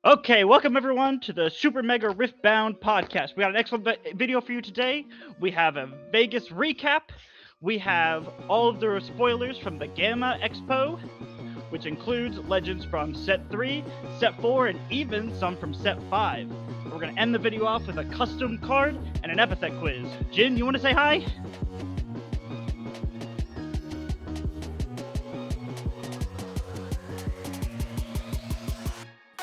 Okay, welcome everyone to the Super Mega Riftbound Podcast. We got an excellent video for you today. We have a Vegas recap. We have all of the spoilers from the GAMA Expo, which includes legends from Set 3, Set 4, and even some from Set 5. We're going to end the video off with a custom card and an epithet quiz. Jin, you want to say hi?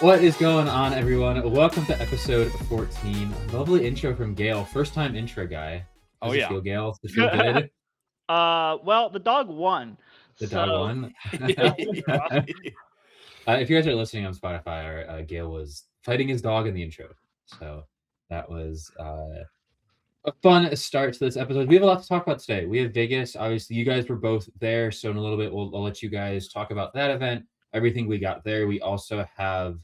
What is going on, everyone? Welcome to episode 14. Lovely intro from Gale. First time intro guy. How's it feel, Gale? Does it feel good? Well, the dog won. Dog won? If you guys are listening on Spotify, Gale was fighting his dog in the intro. So that was a fun start to this episode. We have a lot to talk about today. We have Vegas. Obviously, you guys were both there. So in a little bit, I'll let you guys talk about that event. Everything we got there. We also have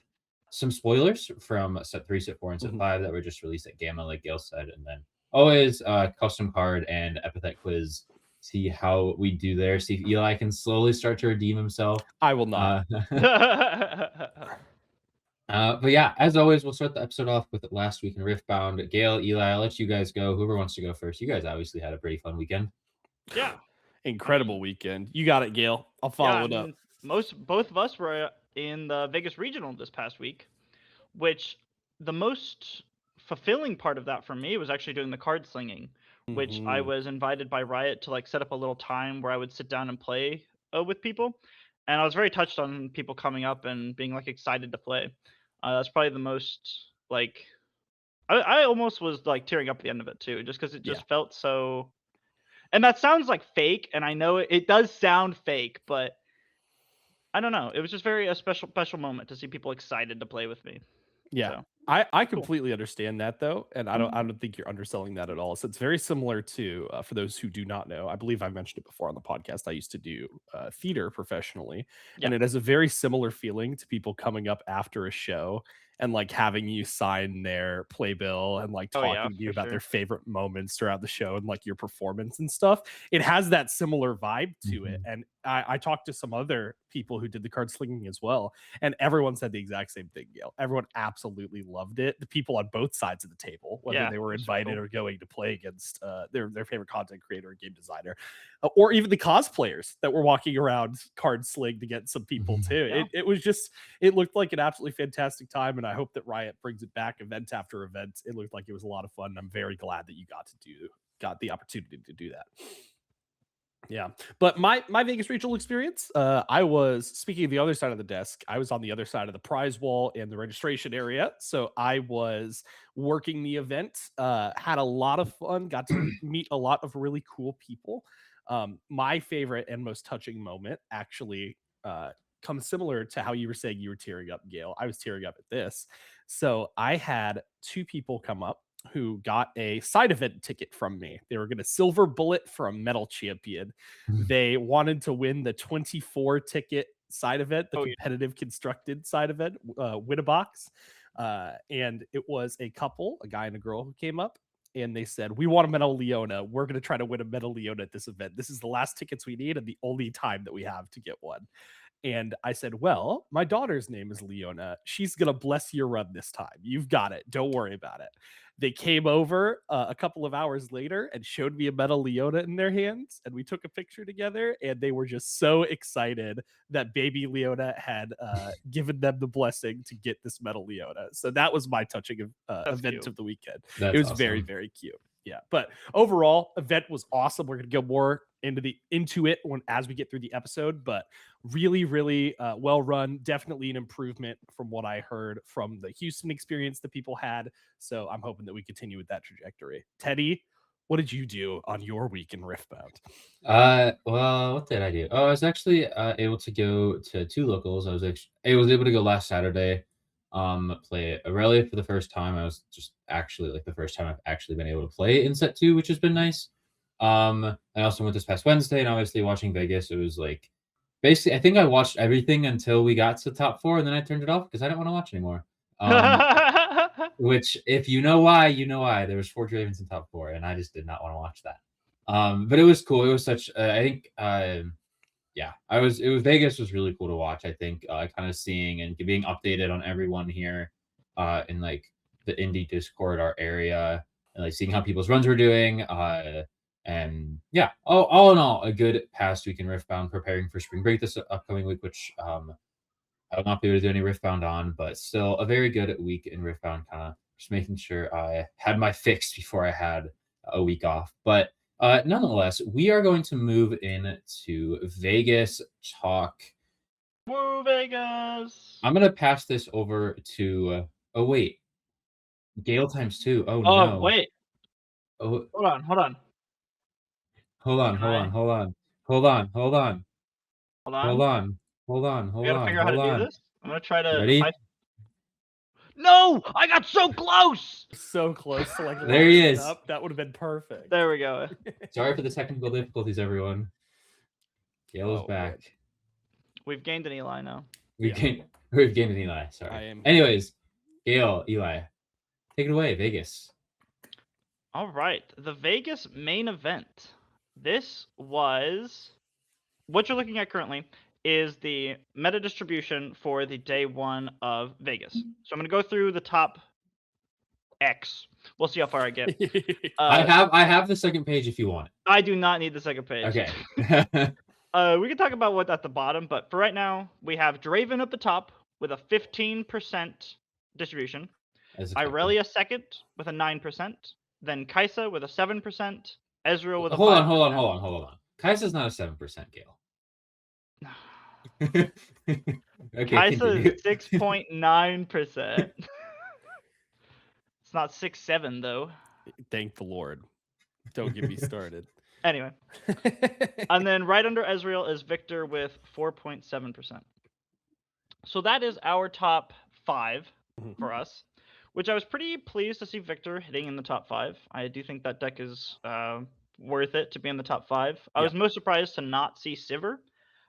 some spoilers from Set 3, Set 4, and Set 5 that were just released at GAMA, like Gale said. And then always custom card and epithet quiz. See how we do there. See if Eli can slowly start to redeem himself. I will not. But yeah, as always, we'll start the episode off with Last Week in Riftbound. Gale, Eli, I'll let you guys go. Whoever wants to go first. You guys obviously had a pretty fun weekend. Yeah. Incredible weekend. You got it, Gale. I'll follow it up. Both of us were in the Vegas Regional this past week, which the most fulfilling part of that for me was actually doing the card slinging, which I was invited by Riot to like set up a little time where I would sit down and play with people, and I was very touched on people coming up and being like excited to play. That's probably the most like I almost was like tearing up at the end of it too, just because it just felt so. And that sounds like fake, and I know it does sound fake, but I don't know. It was just a special moment to see people excited to play with me. Yeah, so, I completely understand that though, and I don't think you're underselling that at all. So it's very similar to for those who do not know. I believe I mentioned it before on the podcast. I used to do theater professionally, and it has a very similar feeling to people coming up after a show and like having you sign their playbill and like talking to you about their favorite moments throughout the show and like your performance and stuff. It has that similar vibe to it. And I talked to some other people who did the card slinging as well, and everyone said the exact same thing, Gail. Everyone absolutely loved it. The people on both sides of the table, whether they were invited or going to play against their favorite content creator or game designer, or even the cosplayers that were walking around card slinged against some people too. It was just, it looked like an absolutely fantastic time, and I hope that Riot brings it back event after event. It looked like it was a lot of fun. I'm very glad that you got the opportunity to do that. Yeah, but my Vegas regional experience, I was, speaking of the other side of the desk, I was on the other side of the prize wall in the registration area. So I was working the event, had a lot of fun, got to meet a lot of really cool people. My favorite and most touching moment actually comes similar to how you were saying you were tearing up, Gale. I was tearing up at this. So I had two people come up who got a side event ticket from me. They were going to silver bullet from Metal Champion. They wanted to win the 24 ticket side event, the competitive constructed side event, win a box. And it was a couple, a guy and a girl, who came up and they said, "We want a Metal Leona. We're going to try to win a Metal Leona at this event. This is the last tickets we need and the only time that we have to get one." And I said, "Well, my daughter's name is Leona. She's going to bless your run this time. You've got it. Don't worry about it." They came over a couple of hours later and showed me a Metal Leona in their hands. And we took a picture together, and they were just so excited that baby Leona had given them the blessing to get this Metal Leona. So that was my touching event of the weekend. It was awesome. Very, very cute. Yeah, but overall, event was awesome. We're gonna go more into it as we get through the episode, but really, really well run. Definitely an improvement from what I heard from the Houston experience that people had. So I'm hoping that we continue with that trajectory. Teddy, what did you do on your week in Riftbound? Well, what did I do? Oh, I was actually able to go to two locals. I was able to go last Saturday. Play Aurelia for the first time. I was just actually like the first time I've actually been able to play in Set 2, which has been nice. I also went this past Wednesday, and obviously watching Vegas, it was like basically I think I watched everything until we got to top 4, and then I turned it off because I didn't want to watch anymore. Which, if you know why, you know why. There was 4 Dravens in top 4, and I just did not want to watch that. But it was cool. It was such I think yeah, Vegas was really cool to watch. I think kind of seeing and being updated on everyone here in like the indie Discord, our area, and like seeing how people's runs were doing. And yeah, all in all, a good past week in Riftbound, preparing for spring break this upcoming week, which I will not be able to do any Riftbound on, but still a very good week in Riftbound, kind of just making sure I had my fix before I had a week off. But nonetheless, we are going to move into Vegas talk. Woo, Vegas! I'm going to pass this over to, oh, wait. Gale times 2. Oh, Oh, no. wait. Oh, Hold on. hold on. Hold on. We gotta figure out how to do this. I'm gonna try to. Ready? No! I got so close! So close to like There he lining is. Up. That would have been perfect. There we go. Sorry for the technical difficulties, everyone. Gale is back. Man. We've gained an Eli now. We've gained an Eli. Sorry. Anyways, Gale, Eli, take it away, Vegas. All right, the Vegas main event. This was what you're looking at currently is the meta distribution for the day 1 of Vegas. So I'm going to go through the top X. We'll see how far I get. I have the second page if you want it. I do not need the second page. Okay. We can talk about what's at the bottom, but for right now, we have Draven at the top with a 15% distribution. Irelia second with a 9%. Then Kaisa with a 7%. Ezreal with a 5%. Hold on. Kaisa's not a 7%, Gale. Okay, Kaisa is 6.9%. It's not 6.7 though. Thank the Lord. Don't get me started. Anyway. And then right under Ezreal is Victor with 4.7%. So that is our top 5 for us, which I was pretty pleased to see Victor hitting in the top 5. I do think that deck is worth it to be in the top 5. I was most surprised to not see Sivir.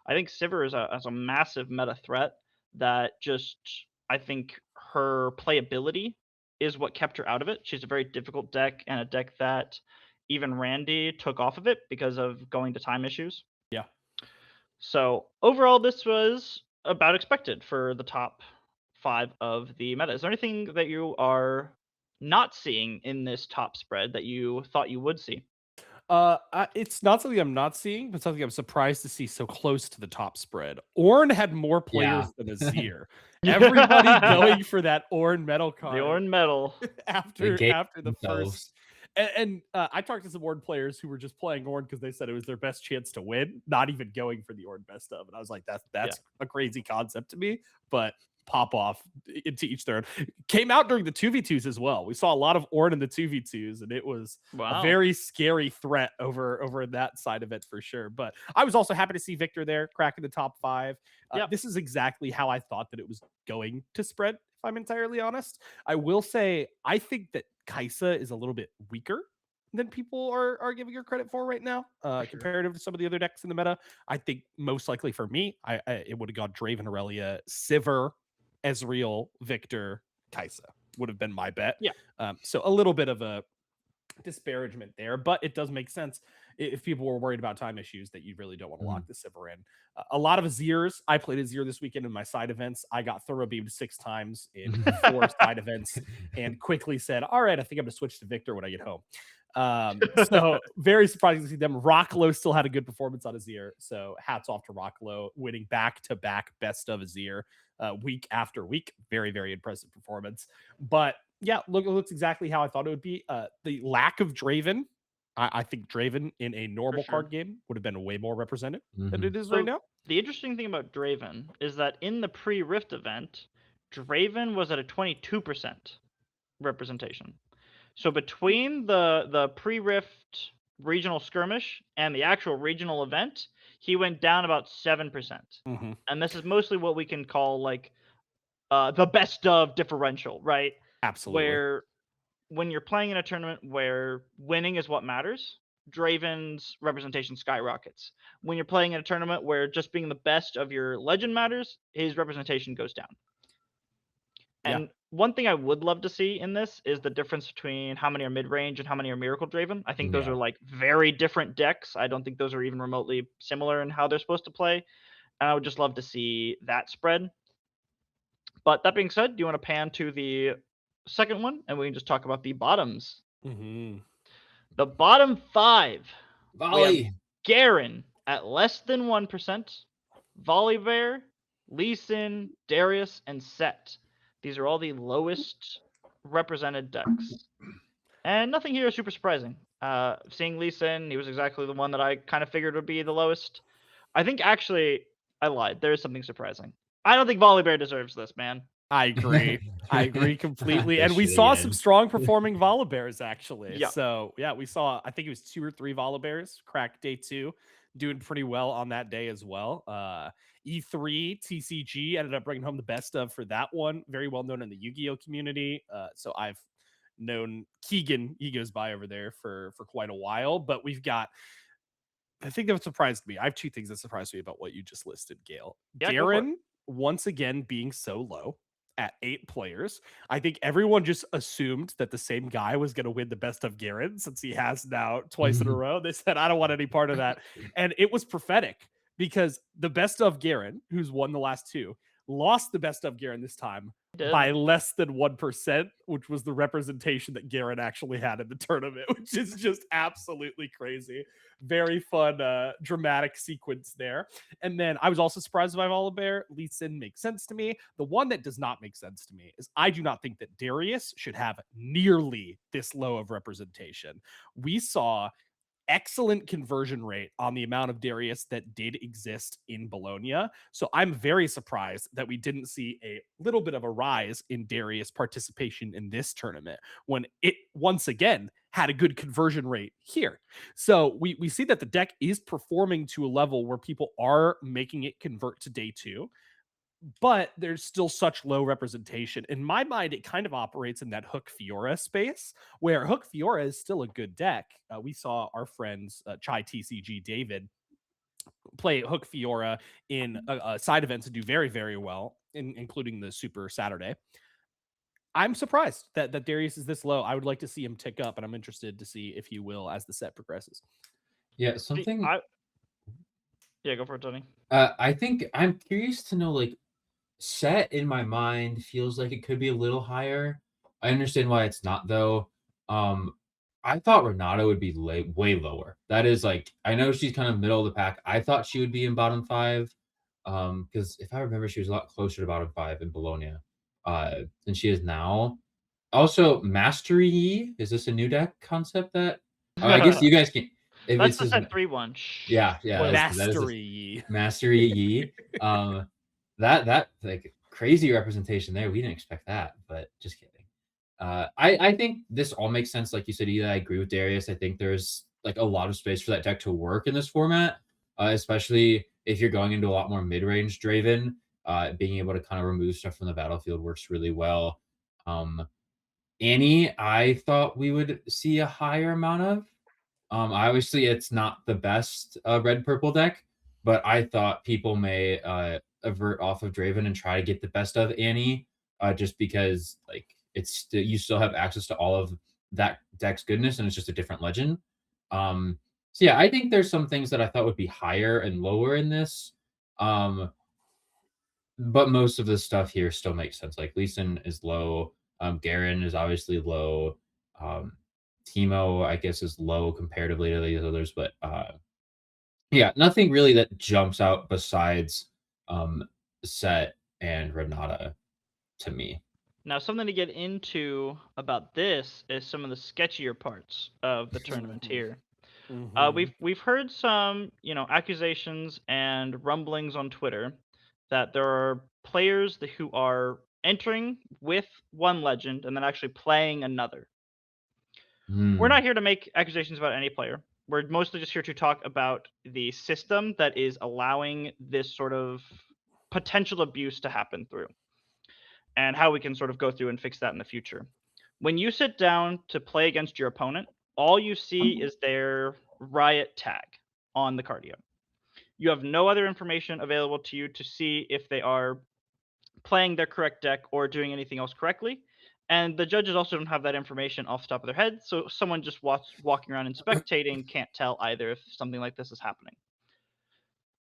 I think Sivir is a massive meta threat that just, I think her playability is what kept her out of it. She's a very difficult deck and a deck that even Randy took off of it because of going to time issues. Yeah. So overall, this was about expected for the top 5 of the meta. Is there anything that you are not seeing in this top spread that you thought you would see? It's not something I'm not seeing, but something I'm surprised to see so close to the top spread. Ornn had more players than Azir. Everybody going for that Ornn metal card. The Ornn metal after the first. And I talked to some Ornn players who were just playing Ornn because they said it was their best chance to win, not even going for the Ornn best of. And I was like, that's a crazy concept to me, but pop off into each third. Came out during the 2v2s as well. We saw a lot of Ornn in the 2v2s, and it was a very scary threat over that side of it for sure. But I was also happy to see Victor there cracking the top 5. This is exactly how I thought that it was going to spread, if I'm entirely honest. I will say, I think that Kaisa is a little bit weaker than people are giving her credit for right now, comparative to some of the other decks in the meta. I think most likely for me, it would have gone Draven, Aurelia, Sivir, Ezreal, Victor, Kaisa would have been my bet. So a little bit of a disparagement there, but it does make sense if people were worried about time issues that you really don't want to lock the Sivir in. A lot of Azirs. I played Azir this weekend in my side events. I got thorough beamed 6 times in 4 side events and quickly said, all right, I think I'm going to switch to Victor when I get home. So very surprising to see them. Rocklo still had a good performance on Azir, so hats off to Rocklo, winning back-to-back best of Azir week after week. Very, very impressive performance. But yeah, it looks exactly how I thought it would be. The lack of Draven, I think Draven in a normal card game would have been way more represented than it is right now. The interesting thing about Draven is that in the pre-Rift event, Draven was at a 22% representation. So between the pre-Rift regional skirmish and the actual regional event, he went down about 7%. And this is mostly what we can call like the best of differential, right? Absolutely. Where when you're playing in a tournament where winning is what matters, Draven's representation skyrockets. When you're playing in a tournament where just being the best of your legend matters, his representation goes down. And one thing I would love to see in this is the difference between how many are mid-range and how many are Miracle Draven. I think those Yeah. are like very different decks. I don't think those are even remotely similar in how they're supposed to play. And I would just love to see that spread. But that being said, do you want to pan to the second one and we can just talk about the bottoms? Mm-hmm. The bottom 5. We have Volley. Garen at less than 1%, Volibear, Lee Sin, Darius, and Set. These are all the lowest represented decks. And nothing here is super surprising. Seeing Lee Sin, he was exactly the one that I kind of figured would be the lowest. I think actually, I lied. There is something surprising. I don't think Volibear deserves this, man. I agree. I agree completely. They And we should saw again. some strong performing Volibears, actually. Yeah. So, yeah, we saw, I think it was 2 or 3 Volibears crack day 2, doing pretty well on that day as well. E3 TCG ended up bringing home the best of for that one. Very well known in the Yu-Gi-Oh community. So I've known Keegan, he goes by over there for quite a while. But we've got, I think that surprised me. I have 2 things that surprised me about what you just listed, Gale. Yeah, go for it. Garen, once again, being so low at 8 players. I think everyone just assumed that the same guy was going to win the best of Garen since he has now twice in a row. They said, I don't want any part of that. And it was prophetic because the best of Garen, who's won the last 2, lost the best of Garen this time by less than 1%, which was the representation that Garen actually had in the tournament, which is just absolutely crazy. Very fun, dramatic sequence there. And then I was also surprised by Volibear. Lee Sin makes sense to me. The one that does not make sense to me is I do not think that Darius should have nearly this low of representation. We saw excellent conversion rate on the amount of Darius that did exist in Bologna. So I'm very surprised that we didn't see a little bit of a rise in Darius participation in this tournament when it once again had a good conversion rate here. So we see that the deck is performing to a level where people are making it convert to day 2. But there's still such low representation. In my mind, it kind of operates in that Hook Fiora space, where Hook Fiora is still a good deck. We saw our friends Chai TCG David play Hook Fiora in side events and do very, very well, including the Super Saturday. I'm surprised that Darius is this low. I would like to see him tick up, and I'm interested to see if he will as the set progresses. Yeah, something. Yeah, go for it, Tony. I think I'm curious to know, like, Set in my mind feels like it could be a little higher. I understand why it's not though. I thought Renata would be way lower. That is like, I know she's kind of middle of the pack. I thought she would be in bottom 5. Because if I remember, she was a lot closer to bottom 5 in Bologna than she is now. Also, Mastery Yi, is this a new deck concept that I guess you guys can. If That's it's the set 3-1. Yeah. Mastery Yi. Mastery Yi. That like crazy representation there. We didn't expect that, but just kidding. I think this all makes sense. Like you said, Eli, I agree with Darius. I think there's like a lot of space for that deck to work in this format, especially if you're going into a lot more mid-range Draven. Being able to kind of remove stuff from the battlefield works really well. Annie, I thought we would see a higher amount of. Obviously, it's not the best red-purple deck, but I thought people may avert off of Draven and try to get the best of Annie, just because like you still have access to all of that deck's goodness, and it's just a different legend. So yeah, I think there's some things that I thought would be higher and lower in this, but most of the stuff here still makes sense. Like Lee Sin is low, Garen is obviously low, Teemo I guess is low comparatively to these others, but yeah, nothing really that jumps out besides Set and Renata to me. Now, something to get into about this is some of the sketchier parts of the tournament here. We've heard some, accusations and rumblings on Twitter that there are players who are entering with one legend and then actually playing another. We're not here to make accusations about any player. We're mostly just here to talk about the system that is allowing this sort of potential abuse to happen through, and how we can sort of go through and fix that in the future. When you sit down to play against your opponent, all you see is their Riot tag on the cardio. You have no other information available to you to see if they are playing their correct deck or doing anything else correctly. And the judges also don't have that information off the top of their head, so someone just walking around and spectating can't tell either if something like this is happening.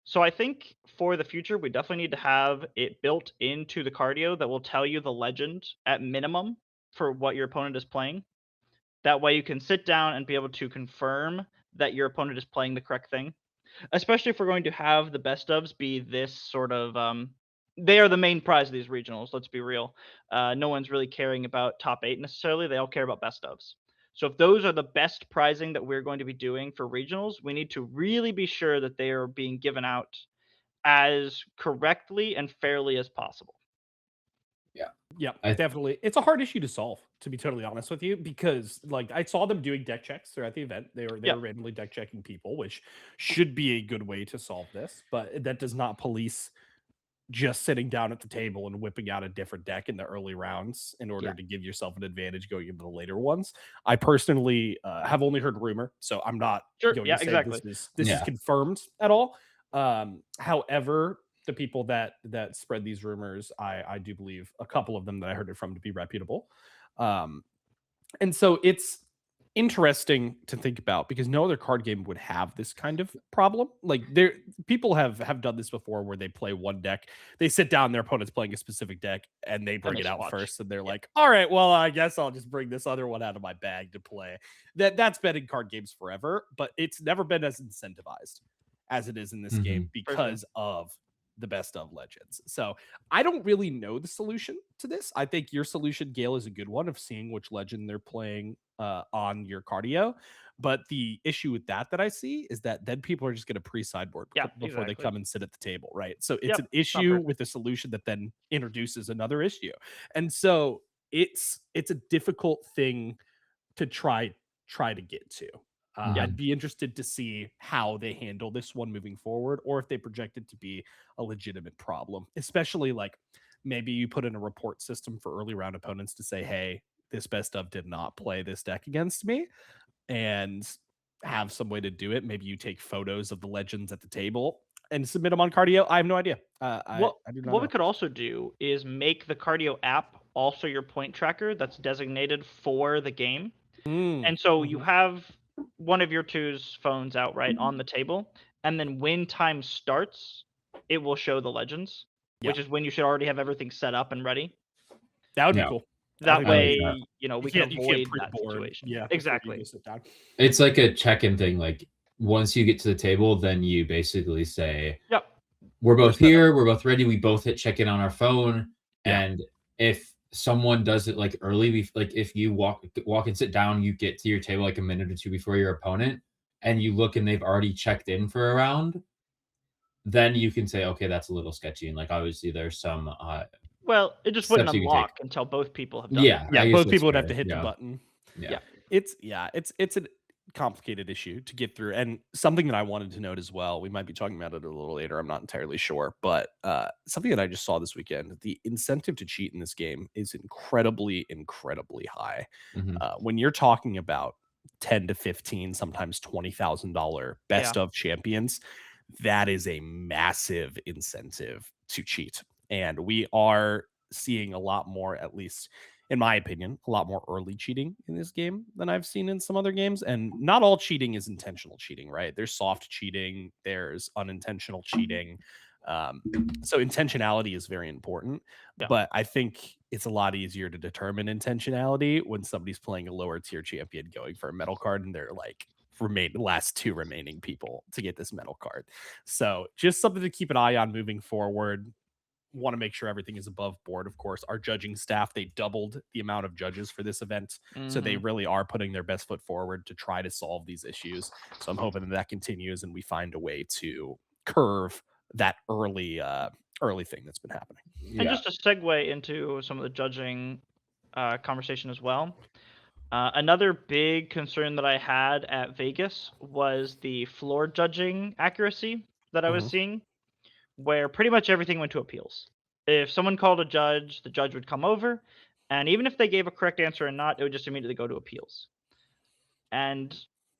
So I think for the future, we definitely need to have it built into the cardio that will tell you the legend at minimum for what your opponent is playing. That way you can sit down and be able to confirm that your opponent is playing the correct thing. Especially if we're going to have the best ofs be this sort of they are the main prize of these regionals, let's be real. No one's really caring about top 8 necessarily. They all care about best ofs. So if those are the best prizing that we're going to be doing for regionals, we need to really be sure that they are being given out as correctly and fairly as possible. Yeah, definitely. It's a hard issue to solve, to be totally honest with you, because like I saw them doing deck checks throughout the event. They were randomly deck checking people, which should be a good way to solve this, but that does not police just sitting down at the table and whipping out a different deck in the early rounds in order to give yourself an advantage going into the later ones. I personally have only heard rumor, so I'm not going to say this is confirmed at all. However, the people that spread these rumors, I do believe a couple of them that I heard it from to be reputable. And so it's interesting to think about because no other card game would have this kind of problem. Like people have done this before where they play one deck, they sit down, their opponent's playing a specific deck, and they bring it out first, and they're like, all right, well, I guess I'll just bring this other one out of my bag to play. That's been in card games forever, but it's never been as incentivized as it is in this game because of the best of legends. So I don't really know the solution to this. I think your solution, Gail, is a good one of seeing which legend they're playing on your cardio. But the issue with that I see is that then people are just going to pre-sideboard before they come and sit at the table, right? So it's an issue with a solution that then introduces another issue. And so it's a difficult thing to try to get to. I'd be interested to see how they handle this one moving forward, or if they project it to be a legitimate problem, especially like maybe you put in a report system for early round opponents to say, hey, this best of did not play this deck against me, and have some way to do it. Maybe you take photos of the legends at the table and submit them on cardio. I have no idea. I do not know. What we could also do is make the cardio app also your point tracker that's designated for the game. And so you have one of your two's phones out on the table, and then when time starts, it will show the legends, which is when you should already have everything set up and ready. That would be cool. That way, we can avoid that situation. Yeah, exactly. It's like a check-in thing. Like once you get to the table, then you basically say, "Yep, we're both here. We're both ready. We both hit check-in on our phone." And if someone does it like early, like if you walk and sit down, you get to your table like a minute or two before your opponent, and you look and they've already checked in for a round, then you can say, okay, that's a little sketchy, and like obviously there's some well, it just wouldn't unlock until both people have done it. Both people would have to hit the button. It's a complicated issue to get through, and something that I wanted to note as well, we might be talking about it a little later, I'm not entirely sure, but something that I just saw this weekend, the incentive to cheat in this game is incredibly high. When you're talking about 10 to 15, sometimes $20,000 best of champions, that is a massive incentive to cheat, and we are seeing a lot more, at least in my opinion, a lot more early cheating in this game than I've seen in some other games. And not all cheating is intentional cheating, right? There's soft cheating, there's unintentional cheating. So intentionality is very important, but I think it's a lot easier to determine intentionality when somebody's playing a lower tier champion going for a metal card and they're like last two remaining people to get this metal card. So just something to keep an eye on moving forward. Want to make sure everything is above board. Of course, our judging staff, they doubled the amount of judges for this event. So they really are putting their best foot forward to try to solve these issues. So I'm hoping that continues and we find a way to curve that early thing that's been happening. And just to segue into some of the judging conversation as well. Another big concern that I had at Vegas was the floor judging accuracy that I was seeing, where pretty much everything went to appeals. If someone called a judge, the judge would come over, and even if they gave a correct answer or not, it would just immediately go to appeals. And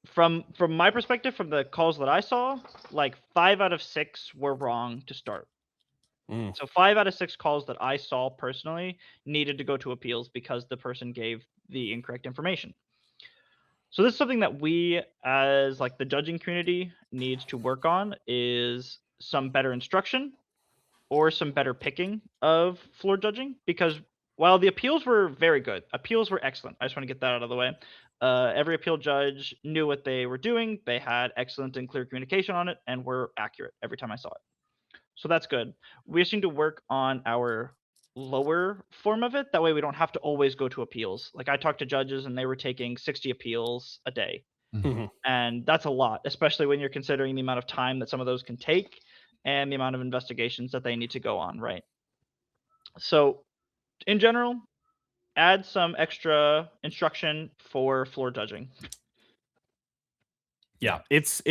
from my perspective, from the calls that I saw, like 5 out of 6 were wrong to start. So 5 out of 6 calls that I saw personally needed to go to appeals because the person gave the incorrect information. So this is something that we as like the judging community needs to work on, is some better instruction or some better picking of floor judging, because while the appeals were very good, appeals were excellent. I just want to get that out of the way. Every appeal judge knew what they were doing. They had excellent and clear communication on it and were accurate every time I saw it. So that's good. We just need to work on our lower form of it. That way we don't have to always go to appeals. Like I talked to judges and they were taking 60 appeals a day. And that's a lot, especially when you're considering the amount of time that some of those can take and the amount of investigations that they need to go on, right? So in general, add some extra instruction for floor judging. Yeah, it's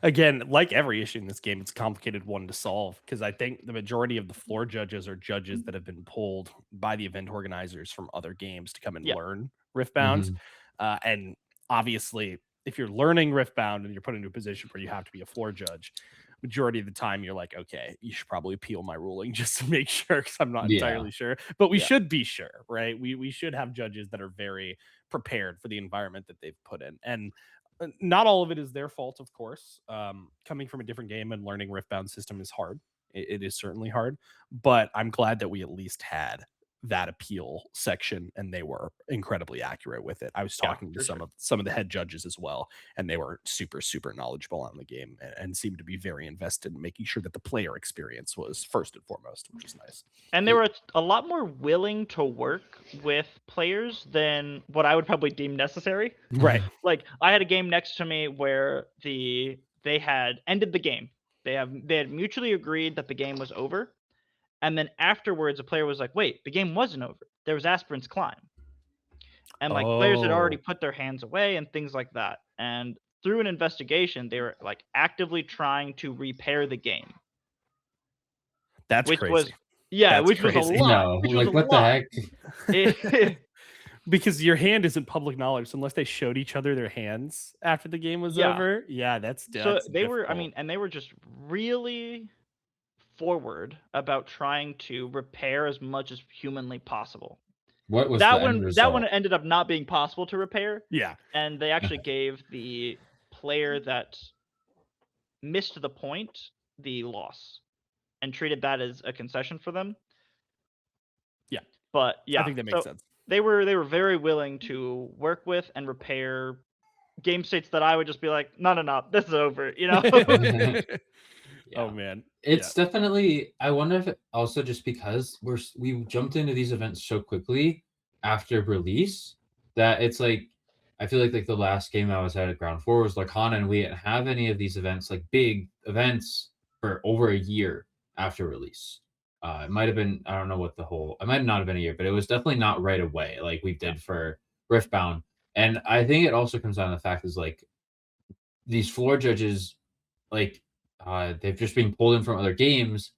again, like every issue in this game, it's a complicated one to solve, because I think the majority of the floor judges are judges that have been pulled by the event organizers from other games to come and learn Riftbound. And obviously, if you're learning Riftbound and you're put into a position where you have to be a floor judge, majority of the time you're like, okay, you should probably appeal my ruling just to make sure, because I'm not entirely sure. But we should be sure, right? We should have judges that are very prepared for the environment that they've put in. And not all of it is their fault, of course. Coming from a different game and learning Riftbound system is hard. It is certainly hard, but I'm glad that we at least had that appeal section and they were incredibly accurate with it. I was talking to some of the head judges as well, and they were super knowledgeable on the game and seemed to be very invested in making sure that the player experience was first and foremost, which is nice. And they were a lot more willing to work with players than what I would probably deem necessary. Right. Like I had a game next to me where they had ended the game. They had mutually agreed that the game was over. And then afterwards, a player was like, wait, the game wasn't over. There was Aspirant's Climb. And like players had already put their hands away and things like that. And through an investigation, they were like actively trying to repair the game. That's which crazy. Was That's crazy. Was a lot. No, like what the heck? Because your hand isn't public knowledge, so unless they showed each other their hands after the game was over. Yeah, that's so they were. difficult. I mean, and they were just really forward about trying to repair as much as humanly possible. What was that the one? end That result? one ended up not being possible to repair. Yeah, and they actually gave the player that missed the point the loss, and treated that as a concession for them. Yeah, but yeah, I think that makes sense. They were very willing to work with and repair game states that I would just be like, no, this is over, you know. Oh man, it's definitely. I wonder if it also just because we jumped into these events so quickly after release that it's like I feel like the last game I was at Ground 4 was Lacana, and we didn't have any of these events, like big events, for over a year after release. It might have been, I don't know what it might not have been a year, but it was definitely not right away like we did for Riftbound. And I think it also comes down to the fact is like these floor judges, like they've just been pulled in from other games.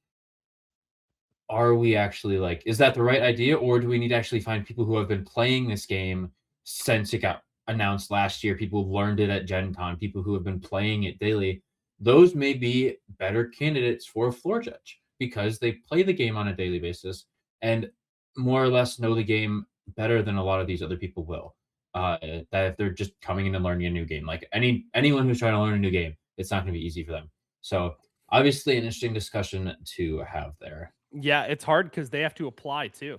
Are we actually like, is that the right idea? Or do we need to actually find people who have been playing this game since it got announced last year? People who've learned it at Gen Con, people who have been playing it daily. Those may be better candidates for a floor judge because they play the game on a daily basis and more or less know the game better than a lot of these other people will. That if they're just coming in and learning a new game, like anyone who's trying to learn a new game, it's not going to be easy for them. So obviously an interesting discussion to have there. Yeah, it's hard because they have to apply too.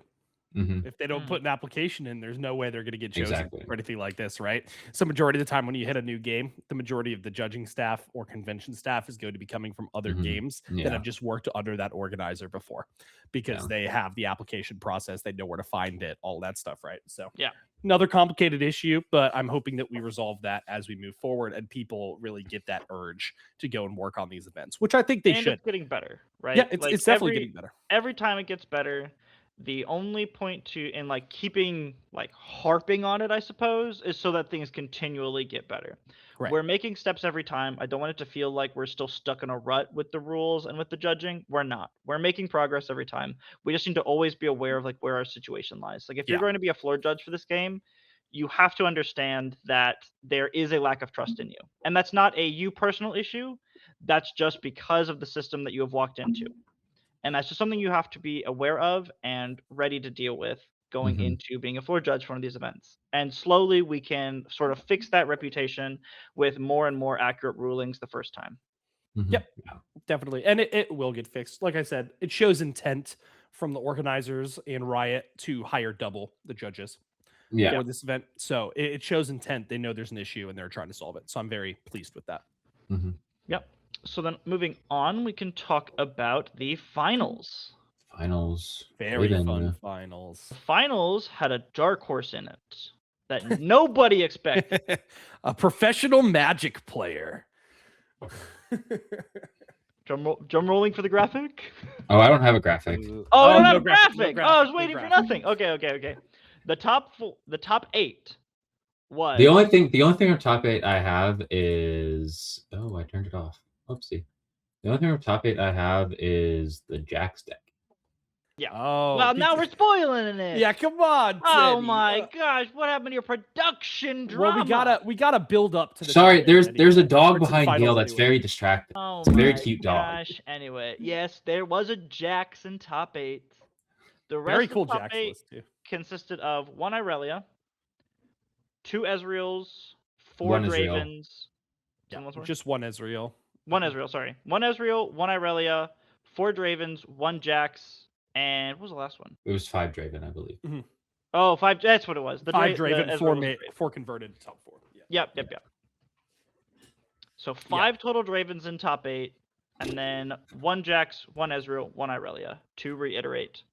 Mm-hmm. If they don't put an application in, there's no way they're going to get chosen Exactly. or anything like this, right? So majority of the time when you hit a new game, the majority of the judging staff or convention staff is going to be coming from other games that have just worked under that organizer before because they have the application process. They know where to find it, all that stuff, right? So another complicated issue, but I'm hoping that we resolve that as we move forward and people really get that urge to go and work on these events, which I think they should. It's getting better, right? Yeah, it's definitely getting better. Every time it gets better. The only point in like keeping like harping on it, I suppose, is so that things continually get better. Right. We're making steps every time. I don't want it to feel like we're still stuck in a rut with the rules and with the judging. We're not. We're making progress every time. We just need to always be aware of like where our situation lies. Like if you're going to be a floor judge for this game, you have to understand that there is a lack of trust in you. And that's not a you personal issue. That's just because of the system that you have walked into. And that's just something you have to be aware of and ready to deal with going into being a floor judge for one of these events. And slowly we can sort of fix that reputation with more and more accurate rulings the first time. Yep, definitely. And it will get fixed. Like I said, it shows intent from the organizers and Riot to hire double the judges for this event. So it shows intent. They know there's an issue and they're trying to solve it. So I'm very pleased with that. Yep. So then moving on, we can talk about the finals. Very fun finals. The finals had a dark horse in it that nobody expected. A professional Magic player. Drum rolling for the graphic. Oh, I don't have a graphic. Oh, I don't have a graphic. Oh, I was waiting for nothing. Okay. The top 8 was the only thing on top 8 I have is I turned it off. Oopsie. The only thing on top 8 I have is the Jax deck. Yeah. Oh. Well, now we're spoiling it. Yeah, come on. Oh Teddy. my gosh, what happened to your production drama? Well, we gotta build up to the. Sorry, there's a dog behind Gail that's very distracting. Oh it's a very cute dog. Anyway, yes, there was a Jax in top 8. The rest very cool of top Jax 8 list too. Consisted of 1 Irelia, 2 Ezreals, 4 1 Dravens. Just 1 Ezreal. 1 Ezreal, sorry. 1 Ezreal, 1 Irelia, 4 Dravens, 1 Jax, and what was the last one? It was 5 Draven, I believe. Oh, 5. That's what it was. 5 Draven, 4 converted top 4. Yep. So 5 total Dravens in top 8, and then 1 Jax, 1 Ezreal, 1 Irelia. To reiterate.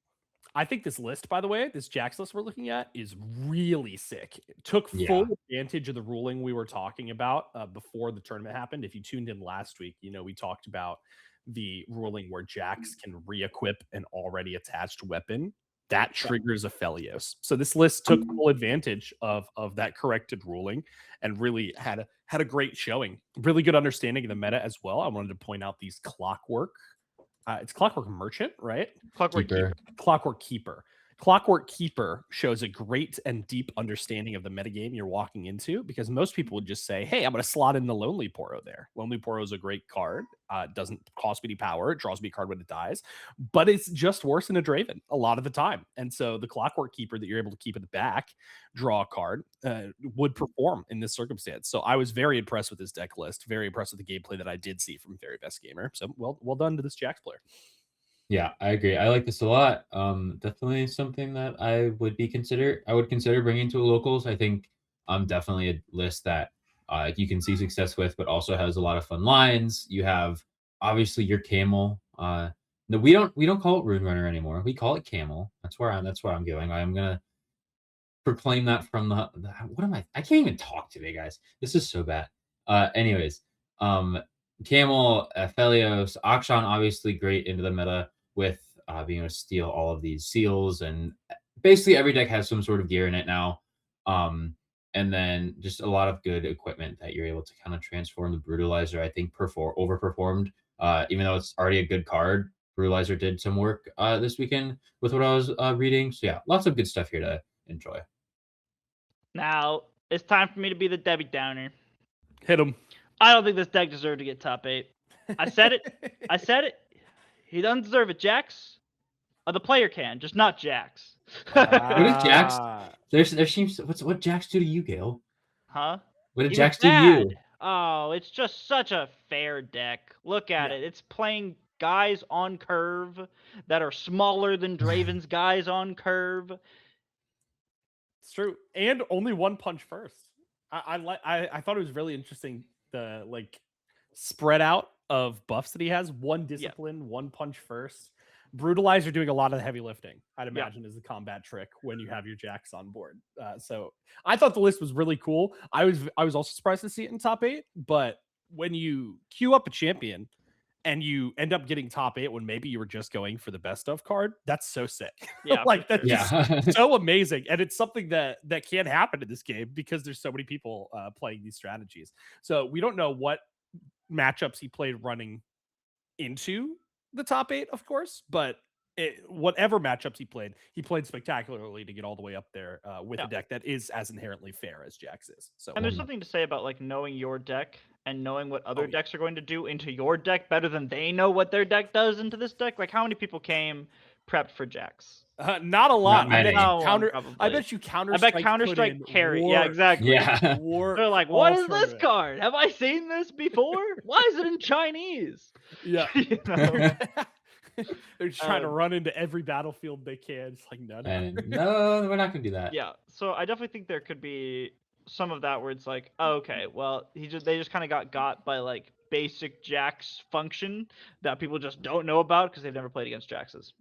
I think this list, by the way, this Jax list we're looking at is really sick. It took full advantage of the ruling we were talking about before the tournament happened. If you tuned in last week, we talked about the ruling where Jax can re-equip an already attached weapon. That triggers a Aphelios. So this list took full advantage of that corrected ruling and really had a great showing. Really good understanding of the meta as well. I wanted to point out these Clockwork. It's Clockwork Merchant, right? Clockwork Keeper. Clockwork Keeper shows a great and deep understanding of the metagame you're walking into, because most people would just say, hey, I'm going to slot in the Lonely Poro there. Lonely Poro is a great card. It doesn't cost me any power. It draws me a card when it dies, but it's just worse than a Draven a lot of the time. And so the Clockwork Keeper that you're able to keep in the back, draw a card, would perform in this circumstance. So I was very impressed with this deck list, very impressed with the gameplay that I did see from Very Best Gamer. So well done to this Jax player. Yeah, I agree. I like this a lot. Definitely something that I would consider bringing to locals. I think definitely a list that you can see success with, but also has a lot of fun lines. You have obviously your Camel. No, we don't call it Rune Runner anymore. We call it Camel. That's where I'm going. I'm gonna proclaim that from the what am I? I can't even talk today, guys. This is so bad. Anyways, Camel, Aphelios, Akshan, obviously great into the meta with being able to steal all of these seals, and basically every deck has some sort of gear in it now. And then just a lot of good equipment that you're able to kind of transform. The Brutalizer, I think, overperformed. Even though it's already a good card, Brutalizer did some work this weekend with what I was reading. So yeah, lots of good stuff here to enjoy. Now it's time for me to be the Debbie Downer. Hit him. I don't think this deck deserved to get top 8. I said it. He doesn't deserve it, Jax. The player can, just not Jax. What is Jax? There seems what Jax do to you, Gale? Huh? What did Jax do to you? Oh, it's just such a fair deck. Look at it. It's playing guys on curve that are smaller than Draven's guys on curve. It's true, and only 1 punch first. I thought it was really interesting, the spread out of buffs that he has. 1 discipline, 1 punch first. Brutalizer doing a lot of the heavy lifting, I'd imagine, is the combat trick when you have your Jax on board. So I thought the list was really cool. I was also surprised to see it in top 8, but when you queue up a champion and you end up getting top 8 when maybe you were just going for the best of card, that's so sick. Yeah, that's just so amazing. And it's something that can't happen in this game because there's so many people playing these strategies. So we don't know what matchups he played running into the top 8, of course, but whatever matchups he played spectacularly to get all the way up there with a deck that is as inherently fair as Jax is. So, and there's something to say about like knowing your deck and knowing what other decks are going to do into your deck better than they know what their deck does into this deck. Like, how many people came prepped for Jax? Not a lot. Not many. I bet you Counter-Strike carry. Yeah, exactly. Yeah. They're like, what is this card? Have I seen this before? Why is it in Chinese? Yeah. You know? They're just trying to run into every battlefield they can. It's like, no, we're not gonna do that. Yeah, so I definitely think there could be some of that where it's like, oh, okay, well, they just kind of got by like basic Jax function that people just don't know about because they've never played against Jaxes.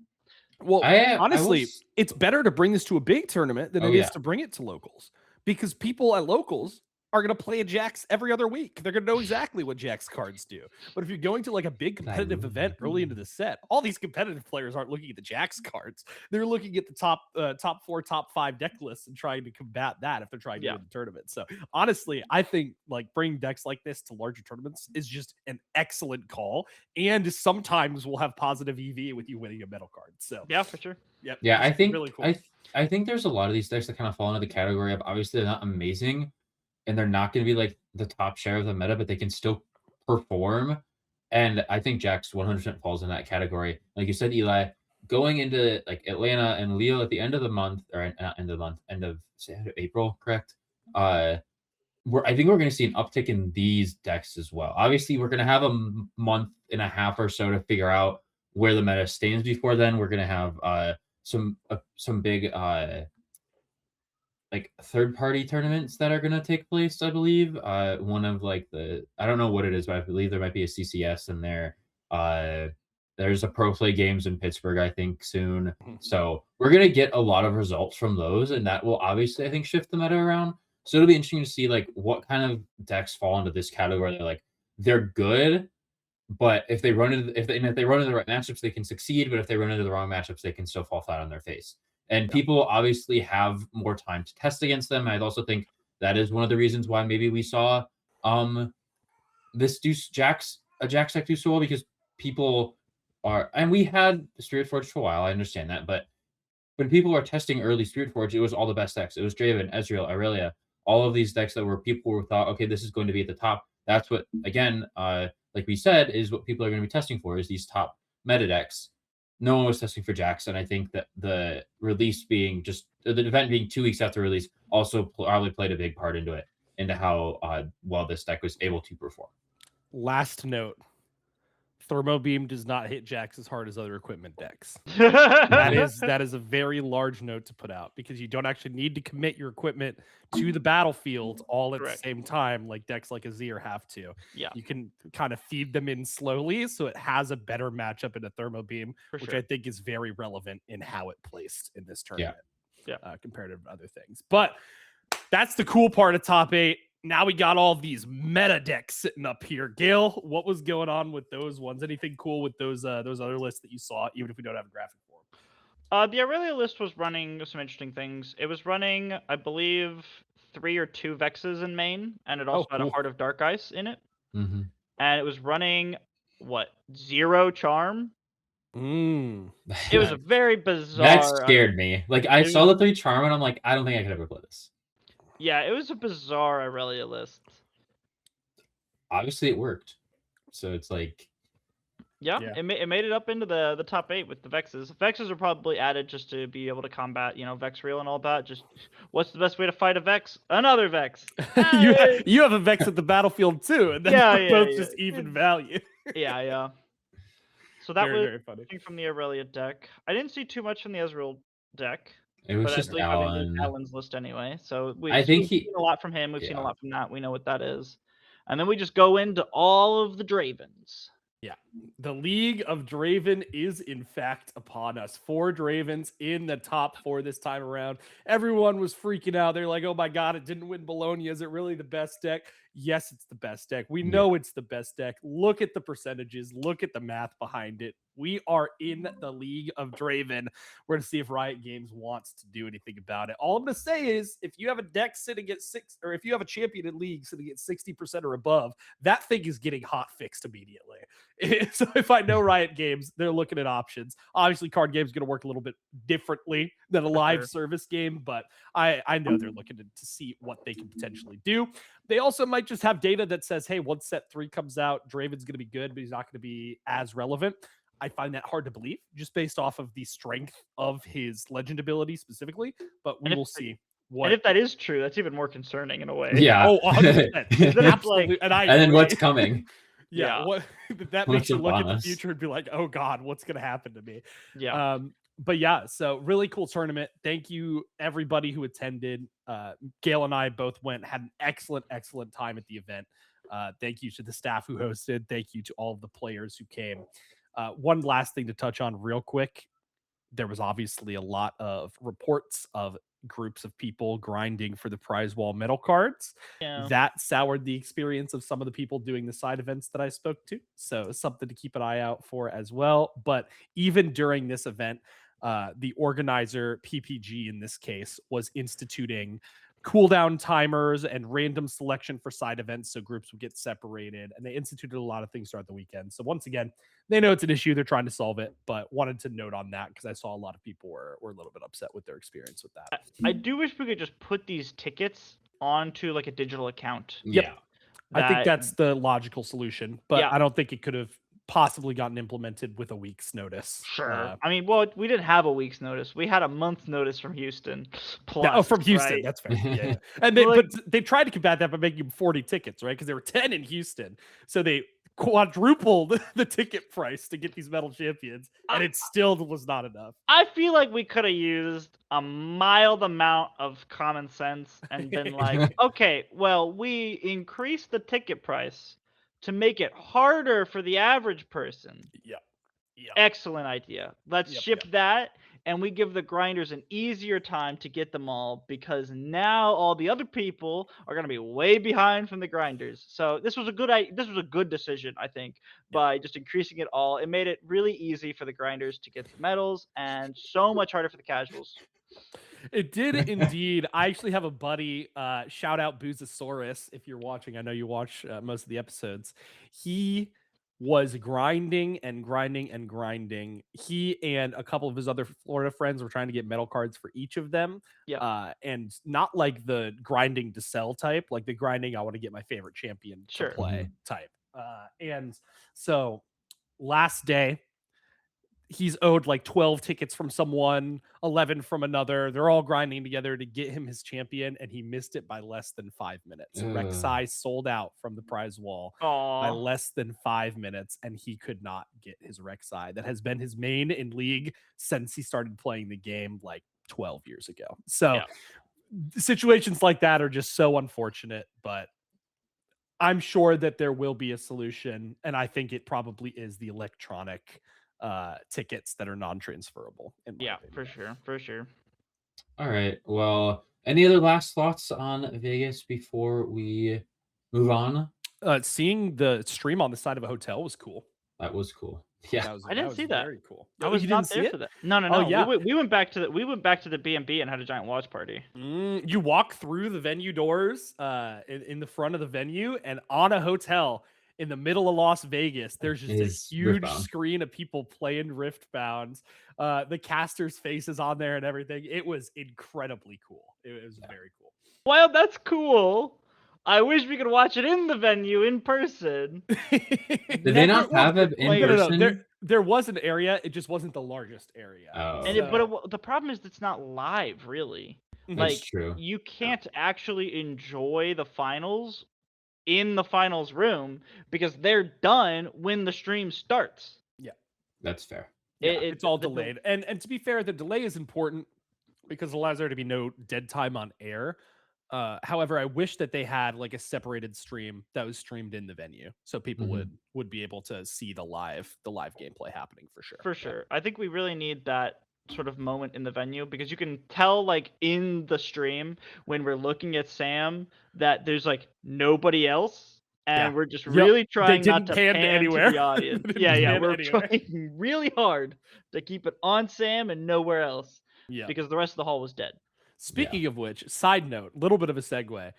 Well, honestly, it's better to bring this to a big tournament than it is to bring it to locals, because people at locals are going to play a Jax every other week. They're going to know exactly what Jax cards do. But if you're going to like a big competitive event early into the set, all these competitive players aren't looking at the Jax cards. They're looking at the top 4, top 5 deck lists and trying to combat that if they're trying to win the tournament. So honestly, I think like bringing decks like this to larger tournaments is just an excellent call. And sometimes we'll have positive EV with you winning a medal card. So yeah, for sure. Yep. Yeah, I think really cool. I think there's a lot of these decks that kind of fall into the category of obviously they're not amazing, and they're not going to be like the top share of the meta, but they can still perform. And I think Jax 100% falls in that category. Like you said, Eli, going into like Atlanta and Leo at the end of the month, or not end of the month, end of April, correct? I think we're going to see an uptick in these decks as well. Obviously, we're going to have a month and a half or so to figure out where the meta stands before then. We're going to have some big like third-party tournaments that are going to take place, I believe. One of like I don't know what it is, but I believe there might be a CCS in there. There's a Pro Play Games in Pittsburgh, I think, soon. So we're going to get a lot of results from those, and that will obviously, I think, shift the meta around. So it'll be interesting to see like what kind of decks fall into this category. They're good, but if they run into the right matchups, they can succeed. But if they run into the wrong matchups, they can still fall flat on their face. And people obviously have more time to test against them. I also think that is one of the reasons why maybe we saw this Jax deck do so well, because people are, and we had Spirit Forge for a while. I understand that, but when people are testing early Spirit Forge, it was all the best decks. It was Draven, Ezreal, Aurelia, all of these decks that were people who thought, okay, this is going to be at the top. That's what, again, like we said, is what people are going to be testing for, is these top meta decks. No one was testing for Jax, and I think that the release being the event being 2 weeks after release also probably played a big part into how well this deck was able to perform. Last note: Thermo Beam does not hit Jax as hard as other equipment decks. that is a very large note to put out, because you don't actually need to commit your equipment to the battlefield all at the same time like decks like Azir have to. Yeah, you can kind of feed them in slowly, so it has a better matchup in a Thermo Beam, which I think is very relevant in how it placed in this tournament. Compared to other things. But that's the cool part of top 8. Now we got all these meta decks sitting up here. Gail, what was going on with those ones? Anything cool with those other lists that you saw, even if we don't have a graphic for them? The Aurelia list was running some interesting things. It was running, I believe, 3 or 2 Vexes in main, and it also had a Heart of Dark Ice in it. Mm-hmm. And it was running, 0 Charm? It was a very bizarre... That scared me. Like, I saw the 3 Charm, and I'm like, I don't think I could ever play this. Yeah, it was a bizarre Aurelia list. Obviously, it worked. So it's like... Yeah. It made it up into the top 8 with the Vexes. Vexes are probably added just to be able to combat, Vex Reel and all that. Just, what's the best way to fight a Vex? Another Vex. you have a Vex at the battlefield, too. And then both just even value. Yeah. So that very was funny from the Aurelia deck. I didn't see too much from the Ezreal deck. It was just Alan. Alan's list anyway. So we've seen a lot from him. We've seen a lot from that. We know what that is. And then we just go into all of the Dravens. Yeah. The League of Draven is, in fact, upon us. 4 Dravens in the top 4 this time around. Everyone was freaking out. They're like, oh my God, it didn't win Bologna. Is it really the best deck? Yes, it's the best deck. We know it's the best deck. Look at the percentages. Look at the math behind it. We are in the league of Draven. We're going to see if Riot Games wants to do anything about it. All I'm going to say is if you have a deck sitting at 6, or if you have a champion in league sitting at 60% or above, that thing is getting hot fixed immediately. So if I know Riot Games, they're looking at options. Obviously, card games going to work a little bit differently than a live service game, but I know they're looking to see what they can potentially do. They also might just have data that says, hey, once set 3 comes out, Draven's going to be good, but he's not going to be as relevant. I find that hard to believe just based off of the strength of his legend ability specifically, but we will see. And if that is true, that's even more concerning in a way. Yeah. Oh, 100%. Absolutely. And then what's coming? Yeah. That makes you look at the future and be like, oh God, what's going to happen to me? Yeah. But yeah, so really cool tournament. Thank you everybody who attended. Gail and I both went, had an excellent time at the event. Thank you to the staff who hosted. Thank you to all of the players who came. One last thing to touch on real quick. There was obviously a lot of reports of groups of people grinding for the prize wall metal cards. Yeah. That soured the experience of some of the people doing the side events that I spoke to. So something to keep an eye out for as well. But even during this event, the organizer, PPG in this case, was instituting cooldown timers and random selection for side events so groups would get separated, and they instituted a lot of things throughout the weekend. So once again, they know it's an issue, they're trying to solve it, but wanted to note on that because I saw a lot of people were a little bit upset with their experience with that. I do wish we could just put these tickets onto like a digital account. Yeah. I think that's the logical solution, but I don't think it could have possibly gotten implemented with a week's notice. Sure. I mean, well, we didn't have a week's notice. We had a month's notice from Houston. Plus, from Houston. Right? That's fair. Yeah. And but they tried to combat that by making 40 tickets, right? Because there were 10 in Houston. So they quadrupled the ticket price to get these metal champions, and it still was not enough. I feel like we could have used a mild amount of common sense and been like, okay, well, we increased the ticket price to make it harder for the average person. Yeah. Excellent idea. Let's ship that, and we give the grinders an easier time to get them all, because now all the other people are going to be way behind from the grinders. So this was a good decision, I think, by just increasing it all. It made it really easy for the grinders to get the medals and so much harder for the casuals. It did indeed. I actually have a buddy, shout out Boozosaurus, if you're watching. I know you watch most of the episodes. He was grinding. He and a couple of his other Florida friends were trying to get metal cards for each of them. Yeah. And not like the grinding to sell type, like the grinding, I want to get my favorite champion to play type. And so last day, he's owed like 12 tickets from someone, 11 from another. They're all grinding together to get him his champion, and he missed it by less than 5 minutes. Rek'Sai sold out from the prize wall by less than 5 minutes, and he could not get his Rek'Sai. That has been his main in league since he started playing the game like 12 years ago. So situations like that are just so unfortunate, but I'm sure that there will be a solution, and I think it probably is the electronic tickets that are non-transferable. For sure. All right. Well, any other last thoughts on Vegas before we move on? Seeing the stream on the side of a hotel was cool. That was cool. Yeah, I didn't see that. Very cool. I was not there for that. No. Oh, yeah. We went back to the B&B and had a giant watch party. You walk through the venue doors in the front of the venue, and on a hotel in the middle of Las Vegas, there's just a huge screen of people playing Riftbound. The casters' faces on there and everything. It was incredibly cool. It was very cool. Well, that's cool. I wish we could watch it in the venue in person. Did they not have it in person? No. There was an area. It just wasn't the largest area. But the problem is it's not live, really. That's true. You can't actually enjoy the finals in the finals room because they're done when the stream starts. Yeah, that's fair. It's all delayed. And to be fair, the delay is important because it allows there to be no dead time on air. However, I wish that they had like a separated stream that was streamed in the venue, so people would be able to see the live gameplay happening for sure. For sure. I think we really need that sort of moment in the venue, because you can tell like in the stream when we're looking at Sam that there's like nobody else and we're just really trying not to pan anywhere. to the audience. We're trying really hard to keep it on Sam and nowhere else. Yeah, because the rest of the hall was dead. Speaking of which, side note, little bit of a segue.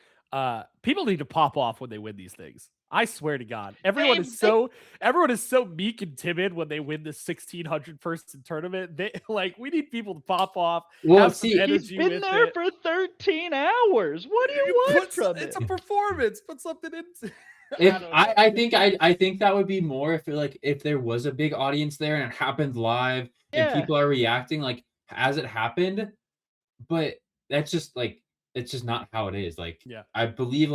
People need to pop off when they win these things. I swear to God, everyone is so meek and timid when they win this 1,600 person tournament. We need people to pop off. Well, have some energy. He's been there for 13 hours. What do you want from it? It's a performance. Put something into. I think that would be more if there was a big audience there and it happened live and people are reacting like as it happened, but that's just it's just not how it is. I believe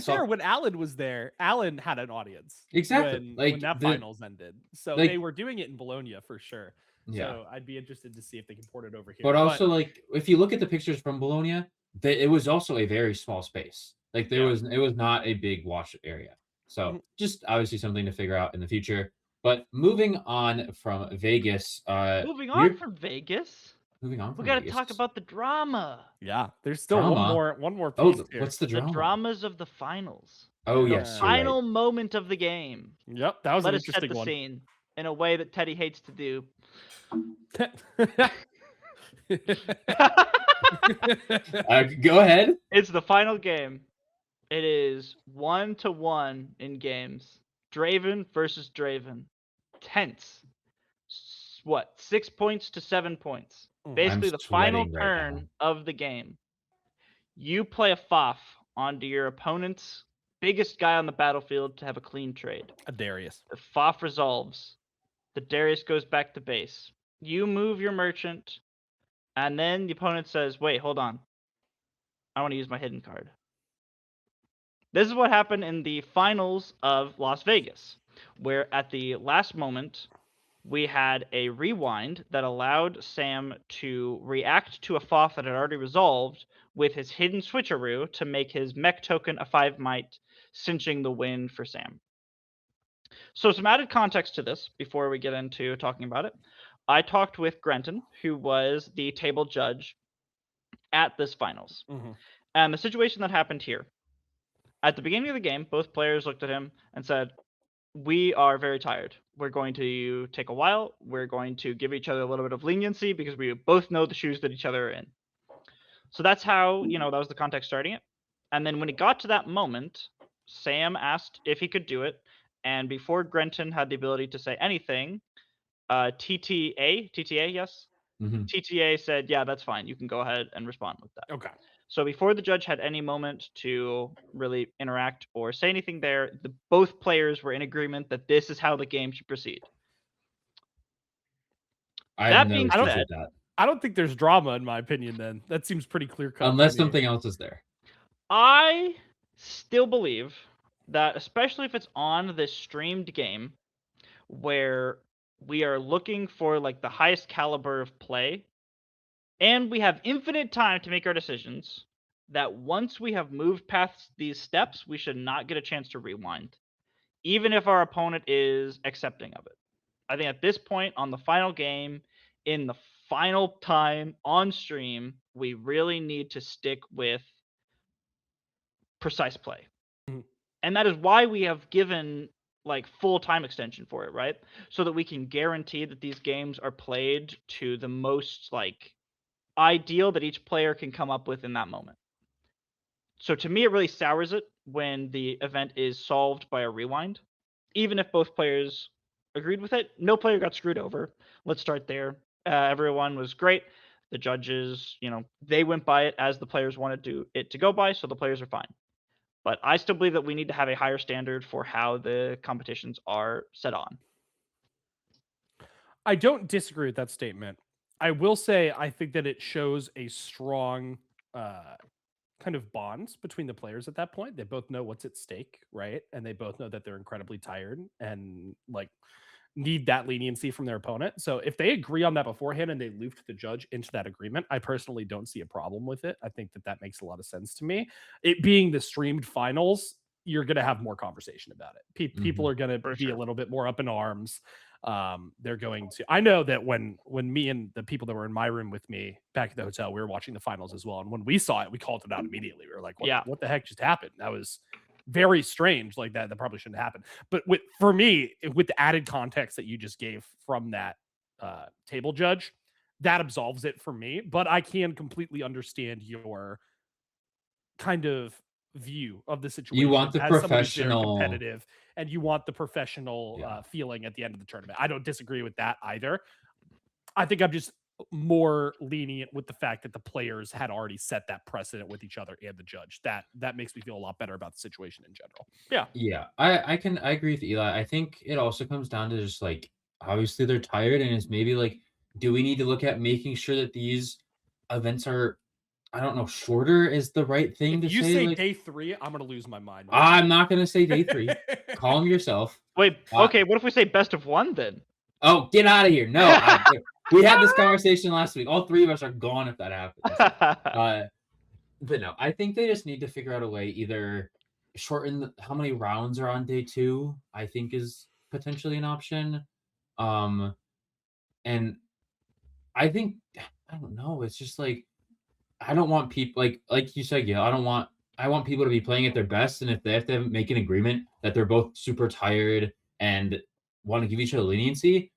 fair, when Alan was there, Alan had an audience. Exactly. When that finals ended. So they were doing it in Bologna for sure. Yeah. So I'd be interested to see if they can port it over here. But also if you look at the pictures from Bologna, it was also a very small space. It was not a big watch area. So just obviously something to figure out in the future. But moving on from Vegas. Moving on from Vegas. We got to talk about the drama. Yeah, there's still one more piece here. What's the drama? The dramas of the finals. Oh, yes. The final moment of the game. Yep, that was an interesting one. Let us set the scene in a way that Teddy hates to do. Go ahead. It's the final game. It is 1-1 in games. Draven versus Draven. Tense. 6 points to 7 points. Basically the final turn of the game. You play a Faf onto your opponent's biggest guy on the battlefield to have a clean trade. A Darius. The Faf resolves. The Darius goes back to base. You move your merchant, and then the opponent says, wait, hold on. I want to use my hidden card. This is what happened in the finals of Las Vegas, where at the last moment, we had a rewind that allowed Sam to react to a Faf that had already resolved with his hidden switcheroo to make his mech token a 5 might, cinching the win for Sam. So some added context to this before we get into talking about it. I talked with Grenton, who was the table judge at this finals. And the situation that happened here. At the beginning of the game, both players looked at him and said, we are very tired. We're going to take a while. We're going to give each other a little bit of leniency because we both know the shoes that each other are in. So that's how, that was the context starting it. And then when it got to that moment, Sam asked if he could do it. And before Grenton had the ability to say anything, TTA, yes? TTA said, yeah, that's fine. You can go ahead and respond with that. Okay. So before the judge had any moment to really interact or say anything there, both players were in agreement that this is how the game should proceed. I don't think there's drama in my opinion then. That seems pretty clear cut. Unless something else is there. I still believe that, especially if it's on this streamed game where we are looking for the highest caliber of play, and we have infinite time to make our decisions, that once we have moved past these steps, we should not get a chance to rewind, even if our opponent is accepting of it. I think at this point on the final game, in the final time on stream, we really need to stick with precise play. And that is why we have given full time extension for it, right? So that we can guarantee that these games are played to the most ideal that each player can come up with in that moment. So to me, it really sours it when the event is solved by a rewind, even if both players agreed with it. No player got screwed over. Let's start there. Everyone was great. The judges, they went by it as the players wanted it to go by, so the players are fine. But I still believe that we need to have a higher standard for how the competitions are set on. I don't disagree with that statement. I will say I think that it shows a strong kind of bonds between the players at that point. They both know what's at stake, right? And they both know that they're incredibly tired and need that leniency from their opponent. So if they agree on that beforehand and they looped the judge into that agreement, I personally don't see a problem with it. I think that makes a lot of sense to me. It being the streamed finals, you're going to have more conversation about it. People are going to be a little bit more up in arms. They're going to, I know that when me and the people that were in my room with me back at the hotel, we were watching the finals as well. And when we saw it, we called it out immediately. We were like, what the heck just happened? That was very strange. Like that probably shouldn't happen. But for me, with the added context that you just gave from that table judge, that absolves it for me. But I can completely understand your kind of view of the situation. You want the as somebody who's very professional competitive, and you want the professional feeling at the end of the tournament. I don't disagree with that either. I think I'm just more lenient with the fact that the players had already set that precedent with each other and the judge. That makes me feel a lot better about the situation in general. Yeah, I agree with Eli. I think it also comes down to just like obviously they're tired, and it's maybe like, do we need to look at making sure that these events are, I don't know, shorter is the right thing to If you say. say Like, day 3, I'm gonna lose my mind. I'm not gonna say day 3. Calm yourself. Wait, okay, what if we say best of 1 then? Oh, get out of here! No, we had this conversation last week. All 3 of us are gone if that happens. But no, I think they just need to figure out a way, either shorten how many rounds are on day 2, I think is potentially an option. And I think, I don't know, it's just like, I don't want people like you said, Gail, I want people to be playing at their best, and if they have to make an agreement that they're both super tired and want to give each other leniency,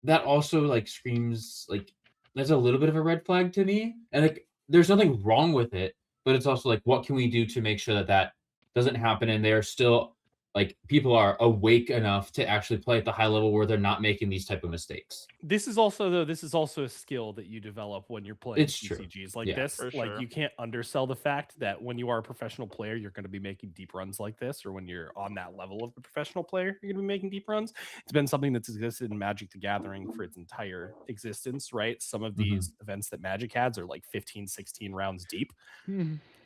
that also like screams like there's a little bit of a red flag to me. And like there's nothing wrong with it, but it's also like, what can we do to make sure that that doesn't happen, and they're still like people are awake enough to actually play at the high level where they're not making these type of mistakes. This is also a skill that you develop when you're playing It's true. TCGs like Yeah, this. for Like sure. you can't undersell the fact that when you are a professional player, you're going to be making deep runs like this, or when you're on that level of the professional player, you're going to be making deep runs. It's been something that's existed in Magic the Gathering for its entire existence, right? Some of these events that Magic has are like 15, 16 rounds deep.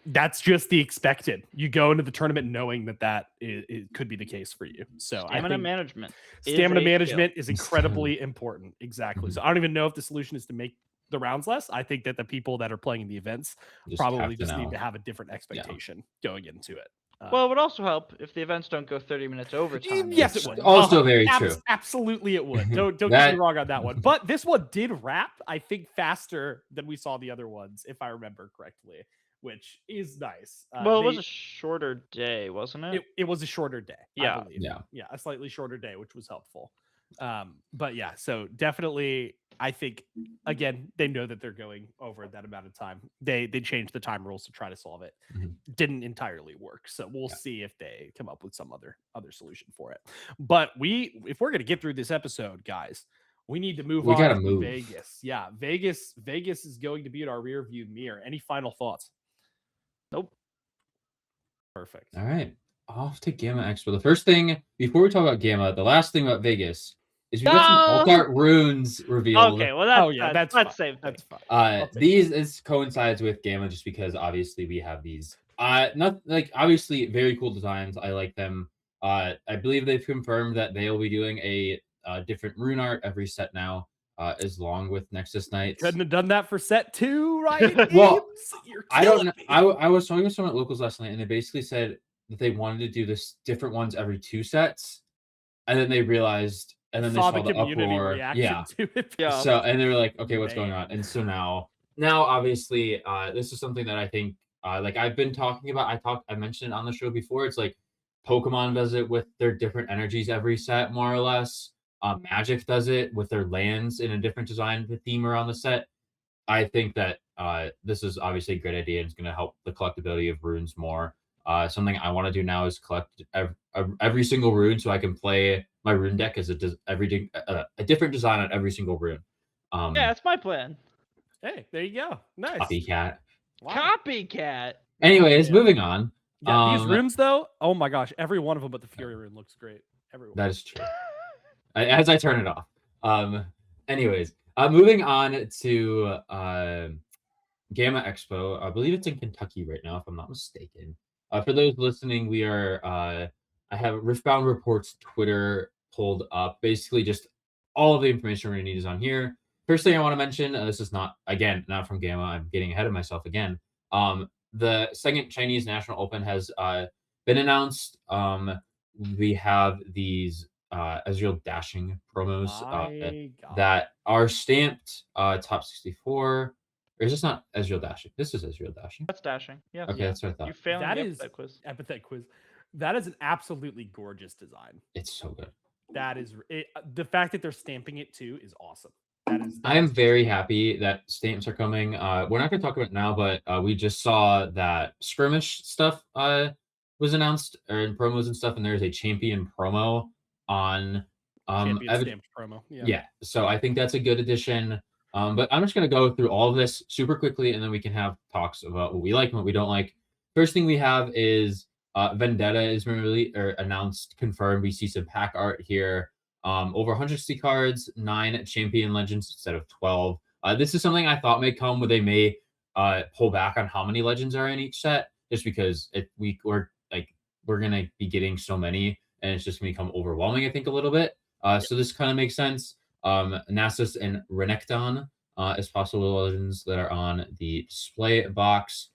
That's just the expected. You go into the tournament knowing that it could be the case for you. So Stamina management. Stamina is a management skill. is incredibly important. Exactly. So I don't even know if the solution is to make the rounds less. I think that the people that are playing the events probably just need to have a different expectation going into it. Well, it would also help if the events don't go 30 minutes overtime. Yes, it would. Also very true. Absolutely, it would. Don't get me wrong on that one. But this one did wrap, I think, faster than we saw the other ones, if I remember correctly, which is nice. Well, it was a shorter day, wasn't it? It was a shorter day. Yeah. I believe. Yeah, a slightly shorter day, which was helpful. But yeah, so definitely, I think again they know that they're going over that amount of time. They changed the time rules to try to solve it. Didn't entirely work, so we'll see if they come up with some other solution for it. But if we're gonna get through this episode, guys, we need to move on to Vegas. Yeah, Vegas is going to be in our rear view mirror. Any final thoughts? Nope. Perfect. All right, off to GAMA Expo. The first thing before we talk about GAMA, the last thing about Vegas is we got some alt art runes revealed. Okay, well that's safe. That's fine. This coincides with GAMA just because obviously we have these. Not like obviously very cool designs. I like them. I believe they've confirmed that they'll be doing a different rune art every set now, as long with Nexus Knights. Couldn't have done that for set 2, right? Well, I don't know. I was talking with someone at Locals last night, and they basically said that they wanted to do this different ones every 2 sets, and then they realized, and then they saw the community uproar. reaction to it. Yeah. So, and they were like, okay, what's going on? And so now obviously, this is something that I think, like I've been talking about. I mentioned it on the show before. It's like Pokemon does it with their different energies every set, more or less. Magic does it with their lands in a different design theme around the set. I think that this is obviously a great idea, and it's going to help the collectability of runes more. Something I want to do now is collect every single rune so I can play my rune deck as a different design on every single rune. Yeah, that's my plan. Hey, there you go. Nice. Copycat. Wow. Copycat. Anyways, moving on. Yeah, these runes though, oh my gosh, every one of them but the Fury rune looks great. Everyone. That is true. As I turn it off. Anyways, moving on to GAMA Expo. I believe it's in Kentucky right now, if I'm not mistaken. For those listening, we are. I have Riftbound Reports Twitter pulled up. Basically, just all of the information we're going to need is on here. First thing I want to mention, this is not from GAMA. I'm getting ahead of myself again. The second Chinese National Open has been announced. We have these Ezreal dashing promos that are stamped top 64. Or is this not Ezreal dashing? This is Ezreal dashing. That's dashing. Yeah. Okay, that's what I thought. You failed That the is epithet quiz. Epithet quiz. That is an absolutely gorgeous design. It's so good. That is the fact that they're stamping it too is awesome. I am very happy that stamps are coming. We're not going to talk about it now, but we just saw that skirmish stuff was announced, or in promos and stuff, and there's a champion promo on champion stamped promo. Yeah, so I think that's a good addition. But I'm just going to go through all of this super quickly, and then we can have talks about what we like and what we don't like. First thing we have is Vendetta is really announced, confirmed. We see some pack art here. Over 160 cards, 9 champion legends instead of 12. This is something I thought may come where they may pull back on how many legends are in each set, just because we're gonna be getting so many, and it's just gonna become overwhelming, I think, a little bit. So this kind of makes sense. Nasus and Renekton as possible legends that are on the display box.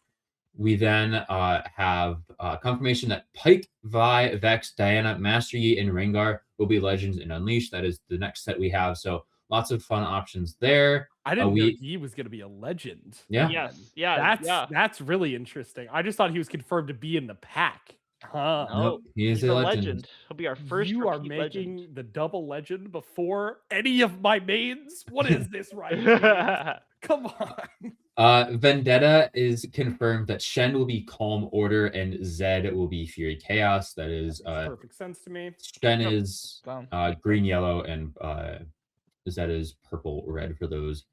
We then have confirmation that Pike, Vi, Vex, Diana, Master Yi, and Rengar will be legends in Unleashed. That is the next set we have. So lots of fun options there. I didn't know he was going to be a legend. Yeah. Yes. Yeah. That's really interesting. I just thought he was confirmed to be in the pack. No, nope, he is a legend. He'll be our first. You are making the double legend before any of my mains. What is this right? Come on. Vendetta is confirmed that Shen will be Calm Order and Zed will be Fury Chaos. That is perfect sense to me. Shen is green, yellow, and Zed is purple, red for those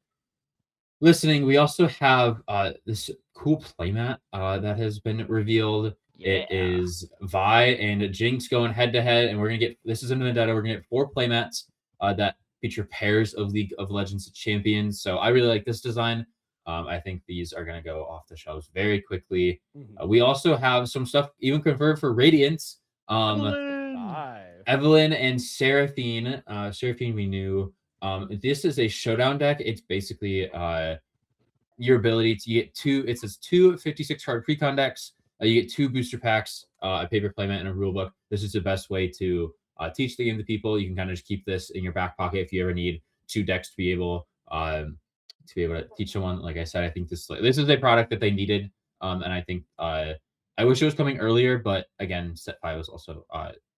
listening. We also have this cool playmat that has been revealed. Yeah. It is Vi and Jinx going head to head, and we're gonna get this is in Vendetta. We're gonna get 4 playmats that feature pairs of League of Legends champions. So I really like this design. I think these are gonna go off the shelves very quickly. We also have some stuff even confirmed for Radiance. Evelyn and Seraphine. Seraphine we knew. This is a showdown deck. It's basically your ability to get it says 2 56 card precon decks. You get 2 booster packs, a paper playmat, and a rulebook. This is the best way to teach the game to people. You can kind of just keep this in your back pocket if you ever need 2 decks to be able to teach someone. Like I said, I think this is a product that they needed, and I think I wish it was coming earlier. But again, Set 5 is also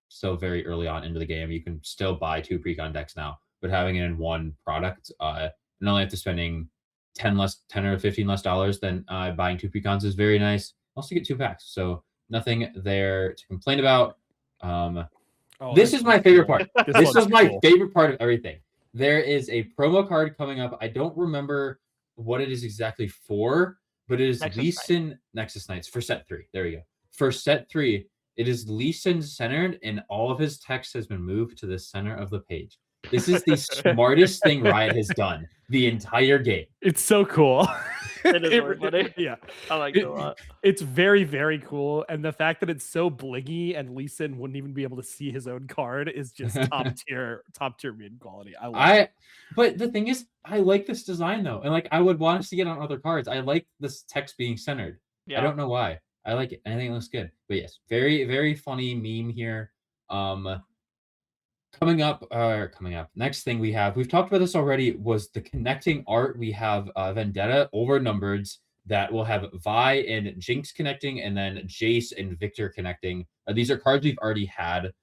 still very early on into the game. You can still buy 2 precon decks now, but having it in one product, not only after spending $10 or $15 less dollars than buying 2 precons is very nice. Also get 2 packs, so nothing there to complain about. This is my favorite part. This is my favorite part of everything. There is a promo card coming up. I don't remember what it is exactly for, but it is Lee Sin Nexus Knights for set 3. There we go. For set 3, it is Lee Sin centered, and all of his text has been moved to the center of the page. This is the smartest thing Riot has done the entire game. It's so cool. It is really funny. Yeah. I like it a lot. It's very, very cool. And the fact that it's so blingy and Lee Sin wouldn't even be able to see his own card is just top tier mid quality. But the thing is, I like this design though. And like I would want to see it on other cards. I like this text being centered. Yeah. I don't know why. I like it. I think it looks good. But yes, very, very funny meme here. Coming up. Next thing we've talked about this already, was the connecting art. We have Vendetta overnumbered that will have Vi and Jinx connecting, and then Jace and Victor connecting. These are cards we've already had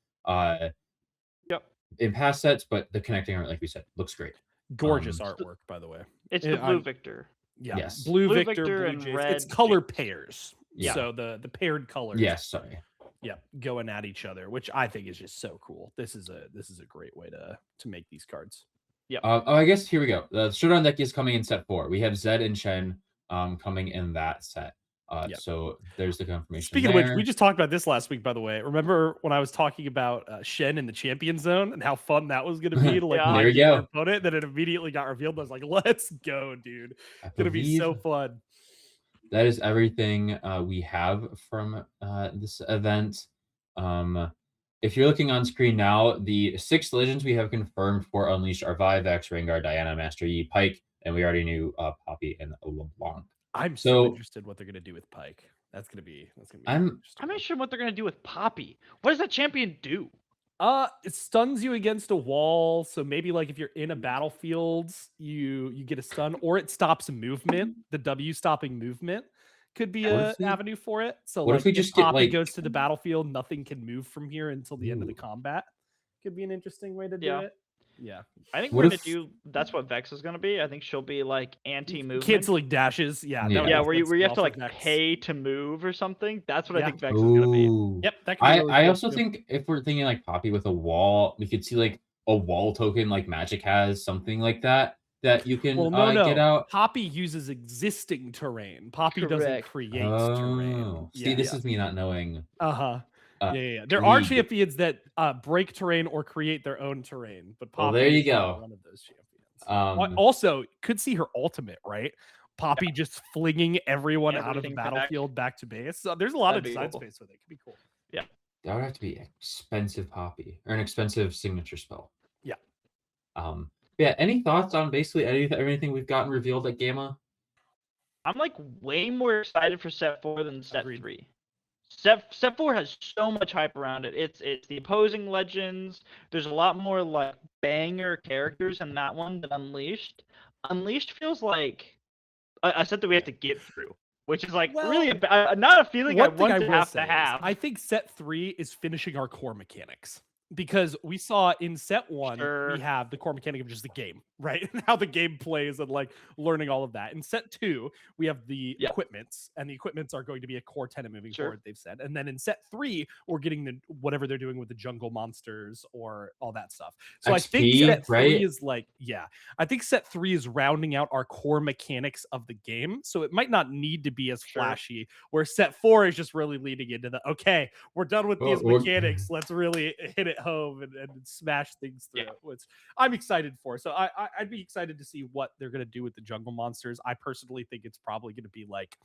in past sets, but the connecting art, like we said, looks great. Gorgeous artwork, by the way. It's the blue Victor. Yeah. Yes. Blue Victor, blue and Jace. red. It's color pairs. Yeah. So the paired colors. Yes, sorry. Yeah, going at each other, which I think is just so cool. This is a great way to make these cards. Yeah. I guess here we go. The showdown deck is coming in set 4. We have Zed and Shen coming in that set. So there's the confirmation. Speaking of which, we just talked about this last week, by the way. Remember when I was talking about Shen in the champion zone and how fun that was going to be to there we go. Opponent? Then it immediately got revealed. I was like, let's go, dude. It's going to be so fun. That is everything we have from this event. If you're looking on screen now, the 6 legends we have confirmed for Unleashed are Vi, Vex, Rengar, Diana, Master Yi, Pike, and we already knew Poppy and LeBlanc. I'm so interested what they're going to do with Pike. That's going to be I'm not interested in what they're going to do with Poppy. What does that champion do? It stuns you against a wall. So maybe like if you're in a battlefield, you get a stun, or it stops movement, the W stopping movement. could be What a if we- avenue for it. So what like if we if just get, Poppy like- goes to the battlefield, nothing can move from here until the end of the Ooh. combat. Could be an interesting way to do Yeah. it. Yeah. I think What we're gonna if- do. That's what Vex is gonna be. I think she'll be like anti-movement. Canceling dashes. Yeah. that Yeah. would Yeah, make where you sense where you have well to for like Vex. pay to move or something. That's what I Yeah. think Vex is gonna be. Ooh. Yep. That could be really I cool, also too. think if we're thinking like Poppy with a wall, we could see like a wall token like Magic has, something like that you can Well, no. get out. Poppy uses existing terrain. Poppy doesn't Correct. create terrain. Oh, see, this is me not knowing. Uh-huh. Uh, Yeah. There are League. champions that break terrain or create their own terrain, but Poppy Well, there you is not go. one of those champions. Um, Also, could see her ultimate, right? Poppy just flinging everyone out of the Everything back. battlefield back to base. So there's a lot of That'd be design cool. space with it. Could be cool. that would have to be expensive Poppy or an expensive signature spell. Yeah. Yeah. Any thoughts on basically everything we've gotten revealed at GAMA? I'm like way more excited for set 4 than set Agreed. 3. Set 4 has so much hype around it. It's the opposing legends. There's a lot more like banger characters in that one than Unleashed. Unleashed feels like a set that we have to get through, which is like Well, really not a feeling I One thing want I to will have say to is have. I think set 3 is finishing our core mechanics. Because we saw in set 1, Sure. we have the core mechanic of just the game, right? And how the game plays and like learning all of that. In set 2, we have the Yeah. equipments, and the equipments are going to be a core tenet moving Sure. forward, they've said. And then in set 3, we're getting the whatever they're doing with the jungle monsters or all that stuff. So I think XP, set 3 right? is like, I think set 3 is rounding out our core mechanics of the game. So it might not need to be as Sure. flashy, where set 4 is just really leading into the okay, we're done with these Well, mechanics. Let's really hit it home and smash things through, Yeah. which I'm excited for. So I'd be excited to see what they're going to do with the jungle monsters. I personally think it's probably going to be like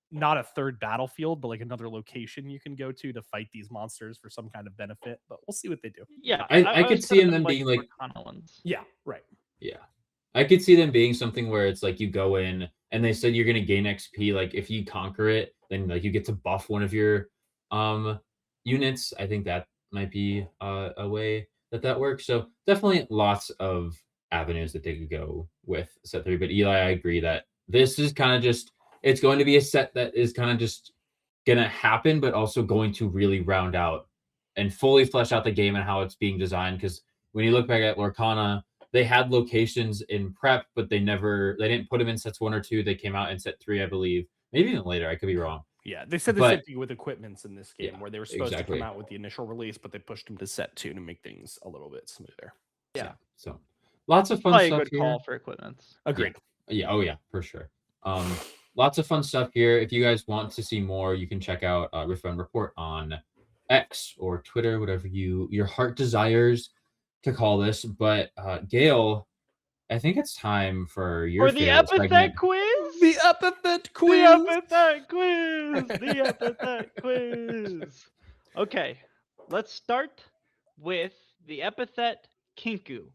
not a third battlefield, but like another location you can go to fight these monsters for some kind of benefit. But we'll see what they do. Yeah, I could was see putting them being like- Arcana ones. Yeah, right. Yeah. I could see them being something where it's like you go in and they said you're gonna gain XP. Like if you conquer it, then like you get to buff one of your units. I think that might be a way that works. So definitely lots of avenues that they could go with set 3. But Eli, I agree that this is kind of just it's going to be a set that is kind of just gonna happen, but also going to really round out and fully flesh out the game and how it's being designed. Because when you look back at Lorcana, they had locations in prep, but they didn't put them in sets 1 or 2. They came out in set 3, I believe. Maybe even later. I could be wrong. Yeah, they said the But- same thing with equipments in this game, Yeah, where they were supposed exactly. to come out with the initial release, but they pushed them to set 2 to make things a little bit smoother. Yeah. So lots of fun Probably a stuff good here. call for equipments. Agreed. Yeah. Oh yeah, for sure. Lots of fun stuff here. If you guys want to see more, you can check out Riftbound Report on X or Twitter, whatever your heart desires to call this. But Gail, I think it's time for your For the favorite epithet segment. quiz. The epithet quiz. The epithet quiz. The epithet quiz. Okay, let's start with the epithet Kinku.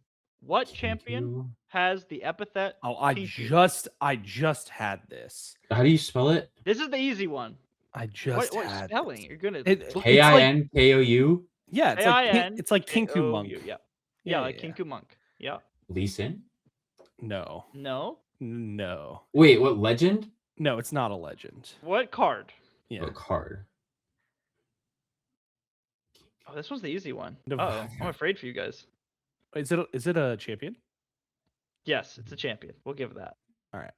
What champion Kinku. has the epithet? Oh, I Kinku? just had this. How do you spell it? This is the easy one. I just What had spelling? this. You're gonna It's like- K-I-N-K-O-U? Yeah, it's like AIN, it's like Kinku Monk. Yeah, Yeah, like yeah. Kinku Monk. Yeah. Lee Sin? No, No. Wait, what legend? no, it's not a legend. What card? Yeah, What card? Oh, this one's the easy one. No. Oh, I'm afraid for you guys. is it a champion? Yes, it's a champion. We'll give it that. All right.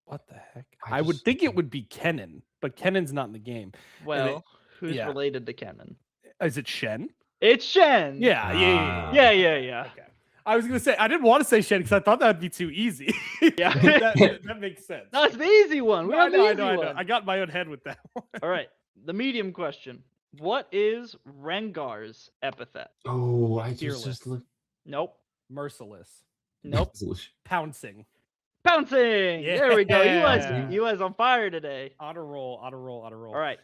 What the heck? I I would just- think it would be Kennen, but Kennen's not in the game. Well, who's yeah. related to Kennen? Is it Shen? It's Shen. Yeah. Yeah. Okay. I was gonna say I didn't want to say Shen because I thought that would be too easy. Yeah. that makes sense. That's the easy one. We No, I got the know, I easy know, I one. know. I got my own head with that one. All right. The medium question. What is Rengar's epithet? Oh, I Fearless. just looked. Nope. Merciless. Nope. Pouncing. Pouncing. There we go. Yeah. Eli's on fire today. Auto roll. All right.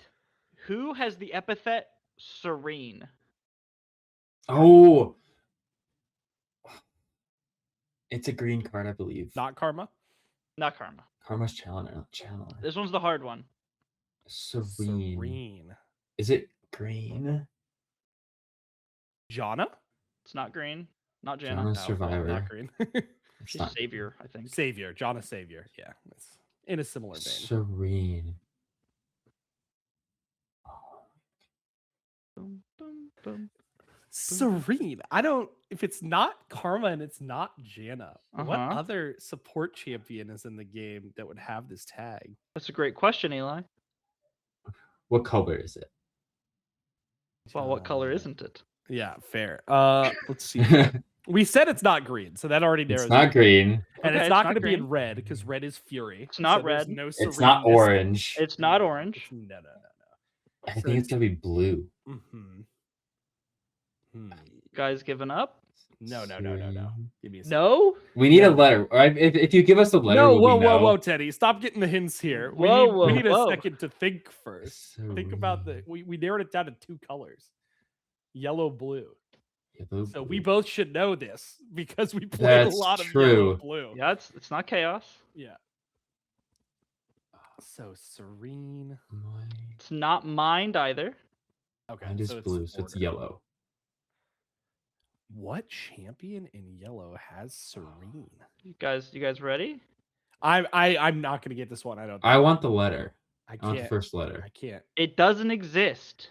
Who has the epithet Serene? Oh, it's a green card, I believe. Not Karma. Not Karma. Karma's Channeler. This one's the hard one. Serene. Is it green? Jana? It's not green. Not Janna. Janna's No, Survivor. Not green. It's She's not. Savior, I think. Savior. Jana Savior. Yeah. in a similar vein. Serene. Boom, boom, boom. Serene. I don't. If it's not Karma and it's not Janna, what Uh-huh. other support champion is in the game that would have this tag? That's a great question, Eli. What color is it? Well, what color isn't it? Yeah, fair. Let's see. We said it's not green, so that already narrows. It's not green. And Okay, it's not going to green. be in red because red is Fury. It's not so there's red. No It's not Serene this- orange. It's not orange. No. I think it's gonna be blue. Guys giving up? No. Serene. Give me a second. No? We need a No. letter. If you give us the letter, No, will we know? whoa, Teddy! Stop getting the hints here. Whoa, we need whoa. a second to think first. Think about the. We narrowed it down to 2 colors: yellow, blue. Yellow, So blue. we both should know this because we played That's a lot of true. yellow, blue. Yeah, it's not chaos. Yeah. So Serene. It's not mind either. Okay. Mine is so it's blue, so it's order. yellow. What champion in yellow has Serene? You guys ready? I'm not gonna get this one. I don't. I want the letter. I I want the can't. first letter. I can't. It doesn't exist.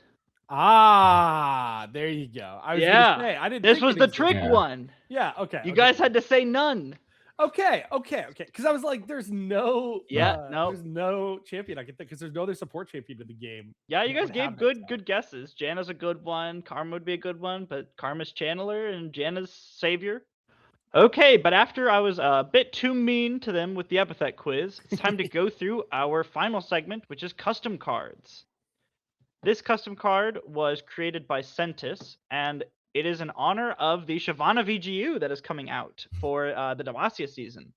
Ah, there you go. I was Yeah, gonna say I didn't. This think was it the existed. trick Yeah. one. Yeah. Okay. You okay. guys had to say none. Okay. Because I was like, there's no. Yeah, no. There's no champion I can think because there's no other support champion in the game. Yeah, you that guys would gave have that good tag. good guesses. Janna's a good one. Karma would be a good one, but Karma's Channeler and Janna's Savior. Okay, but after I was a bit too mean to them with the epithet quiz, it's time to go through our final segment, which is custom cards. This custom card was created by Centis, and it is in honor of the Shyvana VGU that is coming out for the Demacia season.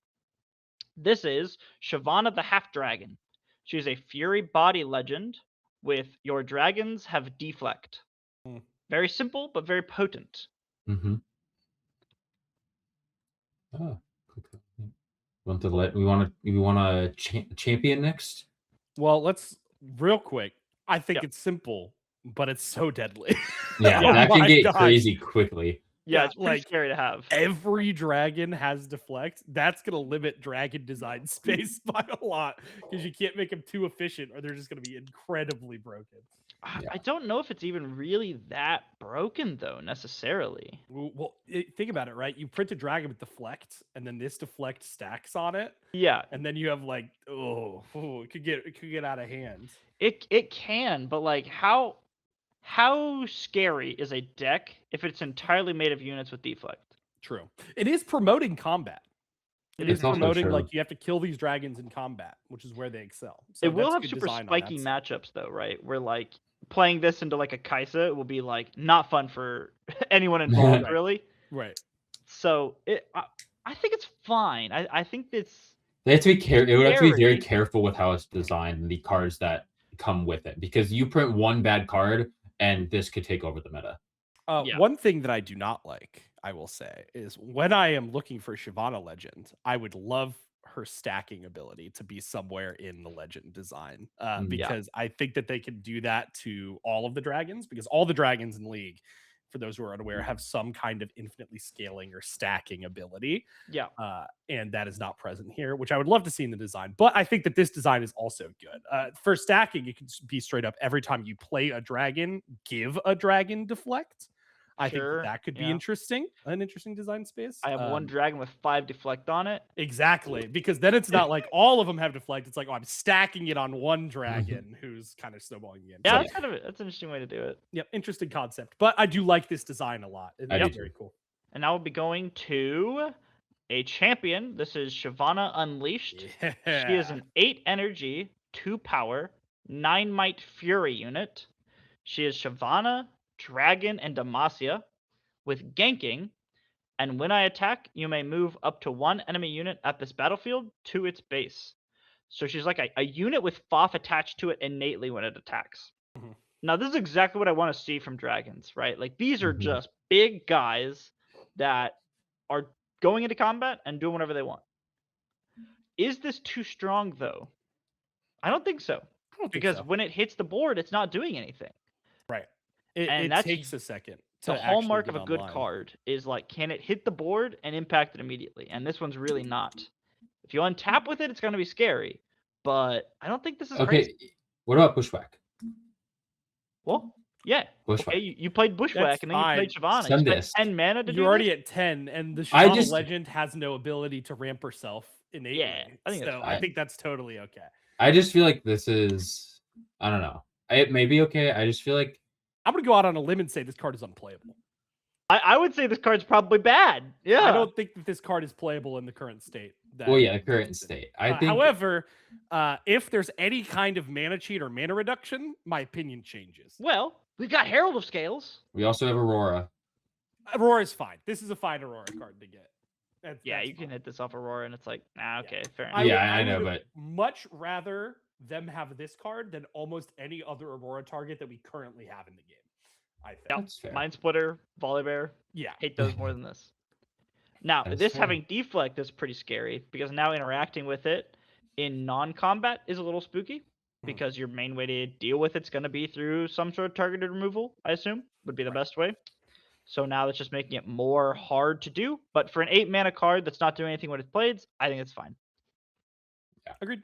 This is Shyvana the Half Dragon. She's a Fury body legend with your dragons have deflect. Hmm. Very simple, but very potent. Mm-hmm. Oh, we want a champion next. Well, let's real quick. I think Yep. it's simple, but it's so deadly. Yeah, Oh that can my get gosh. crazy quickly. Yeah, Yeah, it's pretty like, scary to have. Every dragon has deflect. That's gonna limit dragon design space by a lot because you can't make them too efficient, or they're just gonna be incredibly broken. Yeah. I don't know if it's even really that broken though, necessarily. Well, think about it, right? You print a dragon with deflect, and then this deflect stacks on it, Yeah, and then you have like, it could get out of hand. it can, but like how scary is a deck if it's entirely made of units with deflect? True. It is promoting combat. It It's is also promoting true. like you have to kill these dragons in combat, which is where they excel. So It will that's have good super design on spiky that side. matchups though, right? Where like playing this into like a Kaisa will be like not fun for anyone involved, Right. really. Right. So I think it's fine. I think it's They have to be It would have to be very Scary. careful with how it's designed and the cards that come with it, because you print one bad card and this could take over the meta. Yeah. One thing that I do not like, I will say, is when I am looking for Shyvana Legend, I would love her stacking ability to be somewhere in the Legend design, Yeah. because I think that they can do that to all of the dragons, because all the dragons in League, for those who are unaware, have some kind of infinitely scaling or stacking ability. yeah. And that is not present here, which I would love to see in the design. But I think that this design is also good. For stacking, it can be straight up every time you play a dragon, give a dragon deflect. I think Sure, that could be yeah. interesting, an interesting design space. I have one dragon with 5 deflect on it. Exactly, because then it's not like all of them have deflect. It's like, oh, I'm stacking it on one dragon who's kind of snowballing the game. Yeah, So, that's that's an interesting way to do it. yep, interesting concept. But I do like this design a lot. I It's do very too. cool. And now we'll be going to a champion. This is Shyvana Unleashed. She is an 8 energy, 2 power, 9 might fury unit. She is Shyvana, Dragon, and Demacia with ganking. And when I attack, you may move up to 1 enemy unit at this battlefield to its base. So she's like a unit with FOF attached to it innately when it attacks. Mhm. Now, this is exactly what I want to see from dragons, right? Like, these are Mhm. just big guys that are going into combat and doing whatever they want. Is this too strong, though? I don't think so. I don't think Because so. when it hits the board, it's not doing anything. Right. and It that's takes a second. The to actually hallmark of get a good online. card is like, can it hit the board and impact it immediately? And this one's really not. If you untap with it, it's going to be scary. but I don't think this is Okay, crazy. what about Bushwhack? Well, yeah. Bushwhack. Okay, you played Bushwhack That's and then you played Shyvana. You Send spent this. 10 mana to do You're already this? at 10, and the I Shyvana just- legend has no ability to ramp herself innately. Yeah, I think that's so fine. I think that's totally okay. I just feel like this is, I don't know. It may be okay. I just feel like I'm gonna go out on a limb and say this card is unplayable. I would say this card's probably bad. Yeah. I don't think that this card is playable in the current state. well, yeah, the current state. I think. However, if there's any kind of mana cheat or mana reduction, my opinion changes. Well, we've got Herald of Scales. we also have Aurora. Aurora's fine. This is a fine Aurora card to get. Yeah, That's you can fine. hit this off Aurora, and it's like, okay, fair I enough. Yeah, I know, would but- much rather them have this card than almost any other Aurora target that we currently have in the game. I think. Yep. That's fair. Mind Splitter, Volibear. Yeah. Hate those more than this. Now, That's this fair. having deflect is pretty scary because now interacting with it in non-combat is a little spooky because your main way to deal with it's going to be through some sort of targeted removal, I assume, would be the best way. So now that's just making it more hard to do. But for an 8 mana card that's not doing anything when it's played, I think it's fine. Agreed.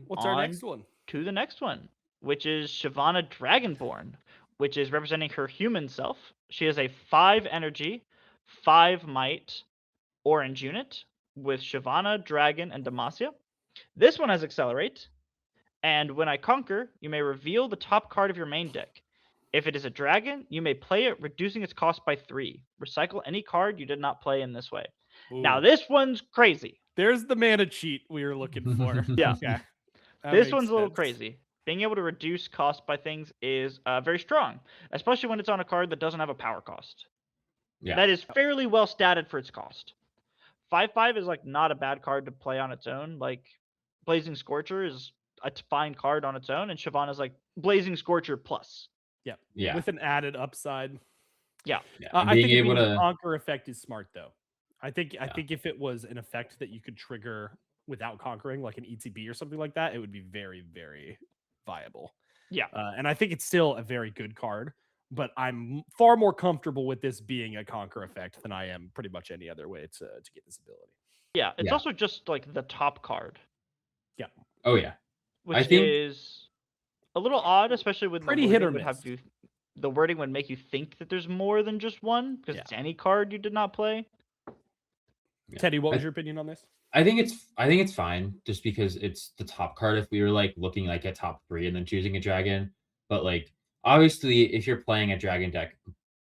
What's our On next one? To the next one, which is Shyvana Dragonborn, which is representing her human self. She is a 5 energy, 5 might orange unit with Shyvana, Dragon, and Demacia. This one has Accelerate, and when I conquer, you may reveal the top card of your main deck. If it is a dragon, you may play it, reducing its cost by 3. Recycle any card you did not play in this way. Now, Ooh, this one's crazy. there's the mana cheat we were looking for. Yeah. Okay. That This makes one's a little sense. crazy. Being able to reduce cost by things is very strong, especially when it's on a card that doesn't have a power cost. Yeah. That is fairly well statted for its cost. 5/5 is like not a bad card to play on its own. Like Blazing Scorcher is a fine card on its own, and Shyvana is like Blazing Scorcher plus. Yeah. With an added upside. yeah. I Being think able the to. conquer effect is smart though. I think if it was an effect that you could trigger without conquering, like an ETB or something like that, it would be very, very viable. Yeah. And I think it's still a very good card, but I'm far more comfortable with this being a conquer effect than I am pretty much any other way to get this ability. Yeah, it's Yeah. also just like the top card, Oh yeah. which think- is a little odd, especially with Pretty the hit wording or would have miss. you. The wording would make you think that there's more than just one because Yeah. it's any card you did not play. Yeah. Teddy, what I- was your opinion on this? I think it's fine just because it's the top card. If we were like looking like at top 3 and then choosing a dragon, but like obviously if you're playing a dragon deck,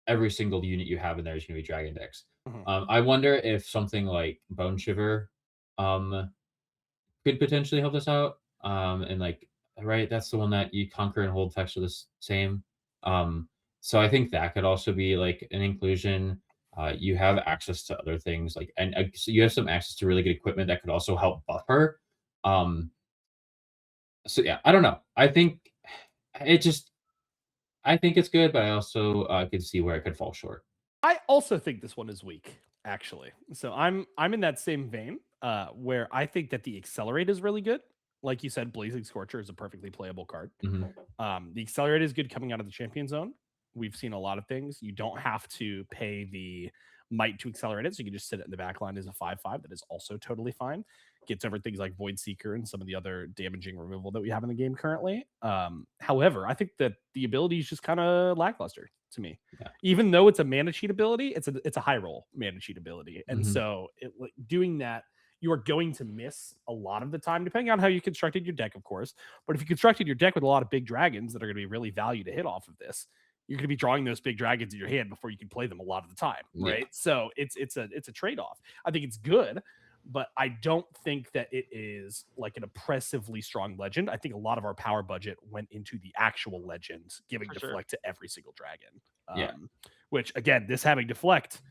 every single unit you have in there is going to be dragon decks. Mhm. I wonder if something like Bone Shiver, could potentially help us out. And like right, that's the one that you conquer and hold effects are the same. So I think that could also be like an inclusion. You have access to other things like, and so you have some access to really good equipment that could also help buff her. So yeah, I don't know. I think it's good, but I also could see where it could fall short. I also think this one is weak, actually. So I'm in that same vein, where I think that the Accelerate is really good. Like you said, Blazing Scorcher is a perfectly playable card. Mhm. The Accelerate is good coming out of the Champion Zone. We've seen a lot of things. You don't have to pay the might to accelerate it, so you can just sit it in the back line as a 5/5. That is also totally fine. Gets over things like Void Seeker and some of the other damaging removal that we have in the game currently. However, I think that the ability is just kind of lackluster to me. Yeah. Even though it's a mana cheat ability, it's a high roll mana cheat ability, and Mhm. so like doing that, you are going to miss a lot of the time, depending on how you constructed your deck, of course. But if you constructed your deck with a lot of big dragons that are going to be really value to hit off of this, you're going to be drawing those big dragons in your hand before you can play them a lot of the time, Yeah. right? So it's a trade-off. I think it's good, but I don't think that it is like an oppressively strong legend. I think a lot of our power budget went into the actual legend, giving For sure. deflect to every single dragon. Yeah. Which again, this having deflect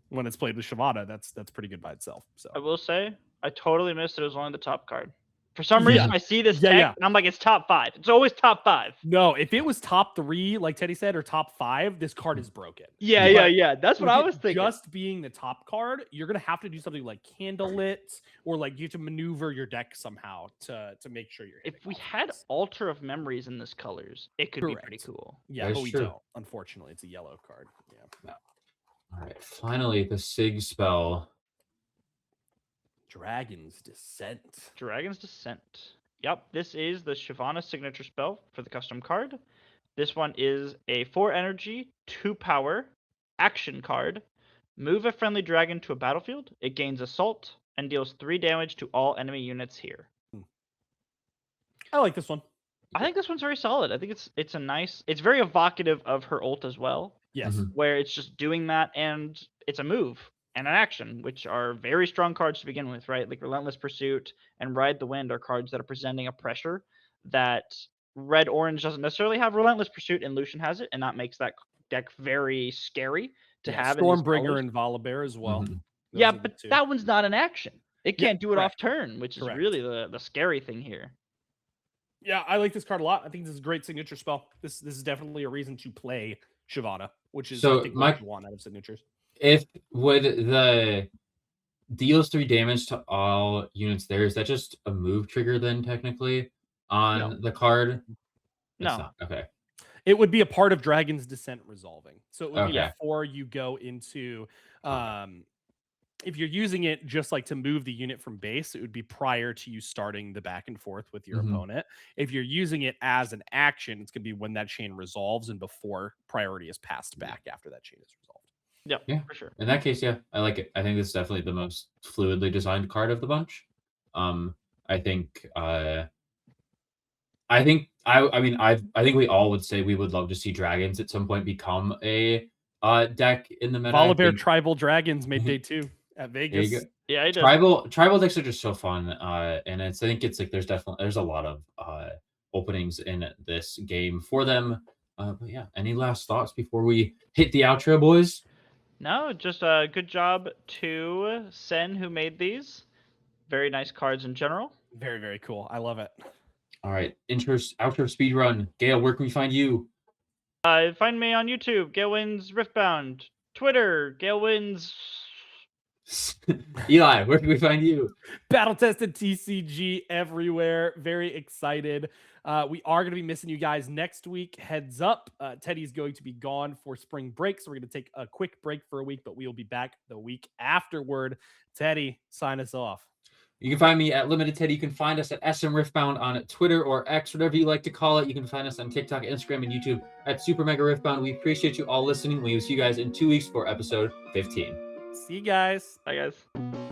when it's played with Shyvana, that's pretty good by itself. So I will say, I totally missed it was only the top card. For some reason, I see this Yeah, tech, yeah. and I'm like, it's top 5. It's always top 5. no, if it was top 3, like Teddy said, or top 5, this card is broken. Yeah, Yeah. yeah. That's what With I it was thinking. Just being the top card, you're gonna have to do something like Candlelit, or like you have to maneuver your deck somehow to make sure you're. If hitting we all of had this. Altar of Memories in this colors, it could be pretty Correct. cool. yeah, That's but we true. don't. Unfortunately, it's a yellow card. Yeah, All right, finally the Sig spell. Dragon's Descent. Dragon's Descent. Yep, this is the Shyvana signature spell for the custom card. This one is a 4 energy, 2 power action card. Move a friendly dragon to a battlefield. It gains assault and deals 3 damage to all enemy units here. I like this one. I think this one's very solid. I think it's a nice. It's very evocative of her ult as well, Yes. where it's just doing that and it's a move and an action, which are very strong cards to begin with, right? Like Relentless Pursuit and Ride the Wind are cards that are presenting a pressure that Red Orange doesn't necessarily have. Relentless Pursuit and Lucian has it, and that makes that deck very scary to have. Stormbringer and Volibear as well. Yeah, but that one's not an action. It can't do it correct. off turn, which is Correct. really the scary thing here. Yeah, I like this card a lot. I think this is a great signature spell. This is definitely a reason to play Shyvana, which is So I think what you want out of signatures. If would the deals 3 damage to all units there, is that just a move trigger then technically on the card? No. Not. Okay. It would be a part of Dragon's Descent resolving. So it would be Okay. before you go into if you're using it just like to move the unit from base, it would be prior to you starting the back and forth with your opponent. If you're using it as an action, it's going to be when that chain resolves and before priority is passed back after that chain is resolved. Yeah, for sure. In that case, yeah, I like it. I think this is definitely the most fluidly designed card of the bunch. I think I think we all would say we would love to see dragons at some point become a deck in the meta. Volibear Tribal Dragons made day 2 at Vegas. There you go. Yeah, I do. Tribal decks are just so fun, and I think it's like there's a lot of openings in this game for them. But yeah, any last thoughts before we hit the outro, boys? No, just a good job to Sen who made these. Very nice cards in general. Very, very cool. I love it. All right, outro speed run. Gail, where can we find you? Find me on YouTube, Gale Wins Riftbound. Twitter, Gale Wins. Eli, where can we find you? Battle tested TCG everywhere. Very excited. We are going to be missing you guys next week. Heads up. Teddy's going to be gone for spring break, so we're going to take a quick break for a week, but we will be back the week afterward. Teddy, sign us off. You can find me at Limited Teddy. You can find us at SM Riftbound on Twitter or X, whatever you like to call it. You can find us on TikTok, Instagram, and YouTube at Super Mega Riftbound. We appreciate you all listening. We will see you guys in 2 weeks for episode 15. See you guys. Bye, guys.